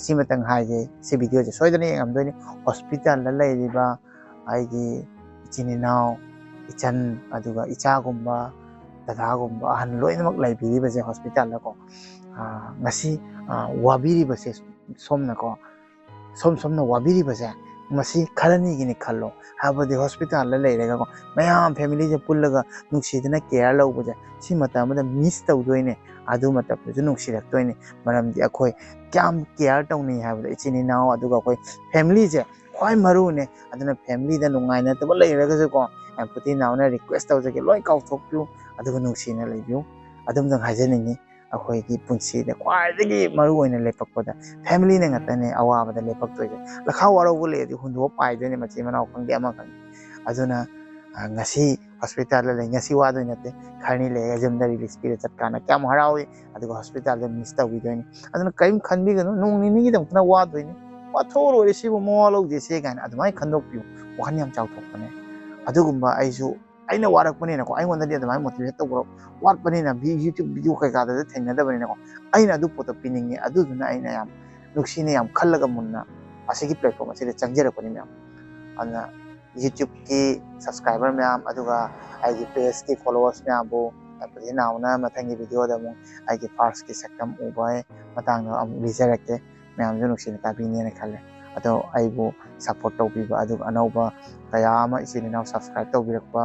ꯁꯤꯃꯇꯪ ꯍꯥꯏꯒꯦ ꯁꯤ ꯚꯤꯗꯤꯑꯣꯁꯦ ꯁꯣꯏꯗꯅ ꯌꯦꯡꯉꯝꯗꯣꯏꯅꯤ ꯍꯣꯁꯄꯤꯇꯥꯜꯗ ꯂꯩꯔꯤꯕ ꯑꯩꯒꯤ ꯏꯆꯤꯟ ꯏꯅꯥꯎ ꯏꯆꯟ ꯑꯗꯨꯒ ꯏꯆꯥꯒꯨꯝꯕ ꯗꯗꯥꯒꯨꯝꯕ ꯑꯍꯟ ꯂꯣꯏꯅꯃꯛ ꯂꯩꯕꯤꯔꯤꯕꯁꯦ ꯍꯣꯁꯄꯤꯇꯥꯜꯗꯀꯣ ꯉꯁꯤ ꯋꯥꯕꯤꯔꯤꯕꯁꯦ ꯁꯣꯝꯅꯀꯣ ꯁꯣꯝꯅ ꯋꯥꯕꯤꯔꯤꯕꯁꯦ ꯃꯁꯤ ꯈꯔꯅꯤꯒꯤꯅꯤ ꯈꯜꯂꯣ ꯍꯥꯏꯕꯗꯤ ꯍꯣꯁꯄꯤꯇꯥꯜꯗ ꯂꯩꯔꯒꯀꯣ ꯃꯌꯥꯝ ꯐꯦꯃꯤꯂꯤꯁꯦ ꯄꯨꯜꯂꯒ ꯅꯨꯡꯁꯤꯗꯅ ꯀꯦꯌꯔ ꯂꯧꯕꯁꯦ ꯁꯤ ꯃꯇꯝ ꯑꯃꯗ ꯃꯤꯁ ꯇꯧꯗꯣꯏꯅꯦ ꯑꯗꯨ ꯃꯇꯝꯗꯁꯨ ꯅꯨꯡꯁꯤꯔꯛꯇꯣꯏꯅꯦ ꯃꯔꯝꯗꯤ ꯑꯩꯈꯣꯏ ꯀꯌꯥꯝ ꯀꯦꯌꯔ ꯇꯧꯅꯩ ꯍꯥꯏꯕꯗ ꯏꯆꯤꯟ ꯏꯅꯥꯎ ꯑꯗꯨꯒ ꯑꯩꯈꯣꯏ ꯐꯦꯃꯤꯂꯤꯁꯦ ꯈ꯭ꯋꯥꯏ ꯃꯔꯨꯅꯦ ꯑꯗꯨꯅ ꯐꯦꯃꯤꯂꯤꯗ ꯅꯨꯡꯉꯥꯏꯅꯗꯕ ꯂꯩꯔꯒꯁꯨꯀꯣ ꯑꯦꯝꯄꯥꯊꯤ ꯅꯥꯎꯅ ꯔꯤꯀ꯭ꯋꯦꯁ ꯇꯧꯖꯒꯦ ꯂꯣꯏ ꯀꯥꯎꯊꯣꯛꯄꯤꯌꯨ ꯑꯗꯨꯒ ꯅꯨꯡꯁꯤꯅ ꯂꯩꯕꯤꯌꯨ ꯑꯗꯨꯝꯇꯪ ꯍꯥꯏꯖꯅꯤꯡꯉꯤ ꯑꯩꯈꯣꯏꯒꯤ ꯄꯨꯟꯁꯤꯗ ꯈ꯭ꯋꯥꯏꯗꯒꯤ ꯃꯔꯨꯑꯣꯏꯅ ꯂꯦꯞꯄꯛꯄꯗ ꯐꯦꯃꯤꯂꯤꯅ ꯉꯥꯛꯇꯅꯦ ꯑꯋꯥꯕꯗ ꯂꯦꯞꯄꯛꯇꯣꯏꯁꯦ ꯂꯈꯥꯎ ꯋꯥꯔꯧꯕ ꯂꯩꯔꯗꯤ ꯍꯨꯟꯗꯣꯛꯑ ꯄꯥꯏꯗꯣꯏꯅꯦ ꯃꯆꯤꯟ ꯃꯅꯥꯎ ꯈꯪꯗꯦ ꯑꯃ ꯈꯪꯗꯦ ꯑꯗꯨꯅ ꯉꯁꯤ ꯍꯣꯁꯄꯤꯇꯥꯜꯗ ꯂꯩ ꯉꯁꯤ ꯋꯥꯗꯣꯏ ꯅꯠꯇꯦ ꯈꯔꯅꯤ ꯂꯩꯔꯒ ꯌꯨꯝꯗ ꯔꯤꯂꯤꯁ ꯄꯤꯔ ꯆꯠꯀꯥꯟꯗ ꯀꯌꯥꯝ ꯍꯔꯥꯎꯏ ꯑꯗꯨꯒ ꯍꯣꯁꯄꯤꯇꯥꯜꯗ ꯃꯤꯁ ꯇꯧꯕꯤꯗꯣꯏꯅꯤ ꯑꯗꯨꯅ ꯀꯔꯤꯝ ꯈꯟꯕꯤꯒꯅꯨ ꯅꯣꯡ ꯅꯤꯅꯤꯒꯤꯗꯃꯛꯇꯅ ꯋꯥꯗꯣꯏꯅꯤ ꯋꯥꯊꯣꯛꯑ ꯂꯣꯏꯔꯦ ꯁꯤꯕꯨ ꯃꯋꯥ ꯂꯧꯗꯦꯁꯦ ꯀꯥꯏꯅ ꯑꯗꯨꯃꯥꯏꯅ ꯈꯟꯗꯣꯛꯄꯤꯌꯨ ꯋꯥꯈꯜ ꯌꯥꯝ ꯆꯥꯎꯊꯣꯛꯄꯅꯦ ꯑꯗꯨꯒꯨꯝꯕ ꯑꯩꯅ ꯋꯥꯔꯛꯄꯅꯤꯅꯀꯣ ꯑꯩꯉꯣꯟꯗꯗꯤ ꯑꯗꯨꯃꯥꯏꯅ ꯃꯣꯇꯤꯚꯦꯠ ꯇꯧꯕ ꯋꯥꯠꯄꯅꯤꯅ ꯌꯨꯇ꯭ꯌꯨꯕ ꯚꯤꯗꯤꯑꯣ ꯀꯩꯀꯥꯗꯁꯨ ꯊꯦꯡꯅꯗꯕꯅꯤꯅꯀꯣ ꯑꯩꯅ ꯑꯗꯨ ꯄꯣꯠꯇꯣ ꯄꯤꯅꯤꯡꯉꯦ ꯑꯗꯨꯗꯨꯅ ꯑꯩꯅ ꯌꯥꯝ ꯅꯨꯡꯁꯤꯅ ꯌꯥꯝ ꯈꯜꯂꯒ ꯃꯨꯟꯅ ꯑꯁꯤꯒꯤ ꯄ꯭ꯂꯦꯠꯐꯣꯝ ꯑꯁꯤꯗ ꯆꯪꯖꯔꯛꯄꯅꯤ ꯃꯌꯥꯝ ꯑꯗꯨꯅ ꯌꯨꯇ꯭ꯌꯨꯕꯀꯤ ꯁꯕꯁꯀ꯭ꯔꯥꯏꯕꯔ ꯃꯌꯥꯝ ꯑꯗꯨꯒ ꯑꯩꯒꯤ ꯄꯦꯖꯀꯤ ꯐꯣꯂꯣꯋꯔꯁ ꯃꯌꯥꯝꯕꯨ ꯑꯦꯝꯄꯥꯊꯤ ꯅꯥꯎꯅ ꯃꯊꯪꯒꯤ ꯚꯤꯗꯤꯑꯣꯗ ꯑꯃꯨꯛ ꯑꯩꯒꯤ ꯐꯥꯔꯁꯀꯤ ꯁꯛꯇꯝ ꯎꯕꯒꯤ ꯃꯇꯥꯡꯗ ꯑꯃꯨꯛ ꯂꯤꯖꯔꯛꯀꯦ ꯃꯌꯥꯝꯁꯨ ꯅꯨꯡꯁꯤꯅ ꯇꯥꯕꯤꯅꯦꯅ ꯈꯜꯂꯦ ꯑꯗꯣ ꯑꯩꯕꯨ ꯁꯞꯄꯣꯔꯠ ꯇꯧꯕꯤꯕ ꯑꯗꯨꯒ ꯑꯅꯧꯕ ꯀꯌꯥ ꯑꯃ ꯏꯆꯤꯟ ꯏꯅꯥꯎ ꯁꯕꯁꯀ꯭ꯔꯥꯏꯕ ꯇꯧꯕꯤꯔꯛꯄ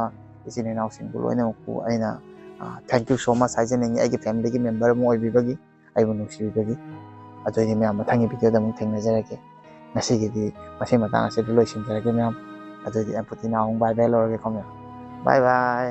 ꯏꯆꯤꯟ ꯏꯅꯥꯎꯁꯤꯡꯕꯨ ꯂꯣꯏꯅꯃꯛꯄꯨ ꯑꯩꯅ ꯊꯦꯡꯛ ꯌꯨ ꯁꯣ ꯃꯆ ꯍꯥꯏꯖꯅꯤꯡꯉꯤ ꯑꯩꯒꯤ ꯐꯦꯃꯤꯂꯤꯒꯤ ꯃꯦꯝꯕꯔ ꯑꯃ ꯑꯣꯏꯕꯤꯕꯒꯤ ꯑꯩꯕꯨ ꯅꯨꯡꯁꯤꯕꯤꯕꯒꯤ ꯑꯗꯨꯑꯣꯏꯗꯤ ꯃꯌꯥꯝ ꯃꯊꯪꯒꯤ ꯚꯤꯗꯤꯑꯣꯗ ꯑꯃꯨꯛ ꯊꯦꯡꯅꯖꯔꯒꯦ ꯉꯁꯤꯒꯤꯗꯤ ꯃꯁꯤ ꯃꯇꯥꯡ ꯑꯁꯤꯗ ꯂꯣꯏꯁꯤꯟꯖꯔꯒꯦ ꯃꯌꯥꯝ ꯑꯗꯨꯑꯣꯏꯗꯤ ꯑꯦꯝꯄꯥꯊꯤ ꯅꯥꯎ ꯕꯥꯏ ꯕꯥꯏ ꯂꯧꯔꯒꯦꯀꯣ ꯃꯌꯥꯝ ꯕꯥꯏ ꯕꯥꯏ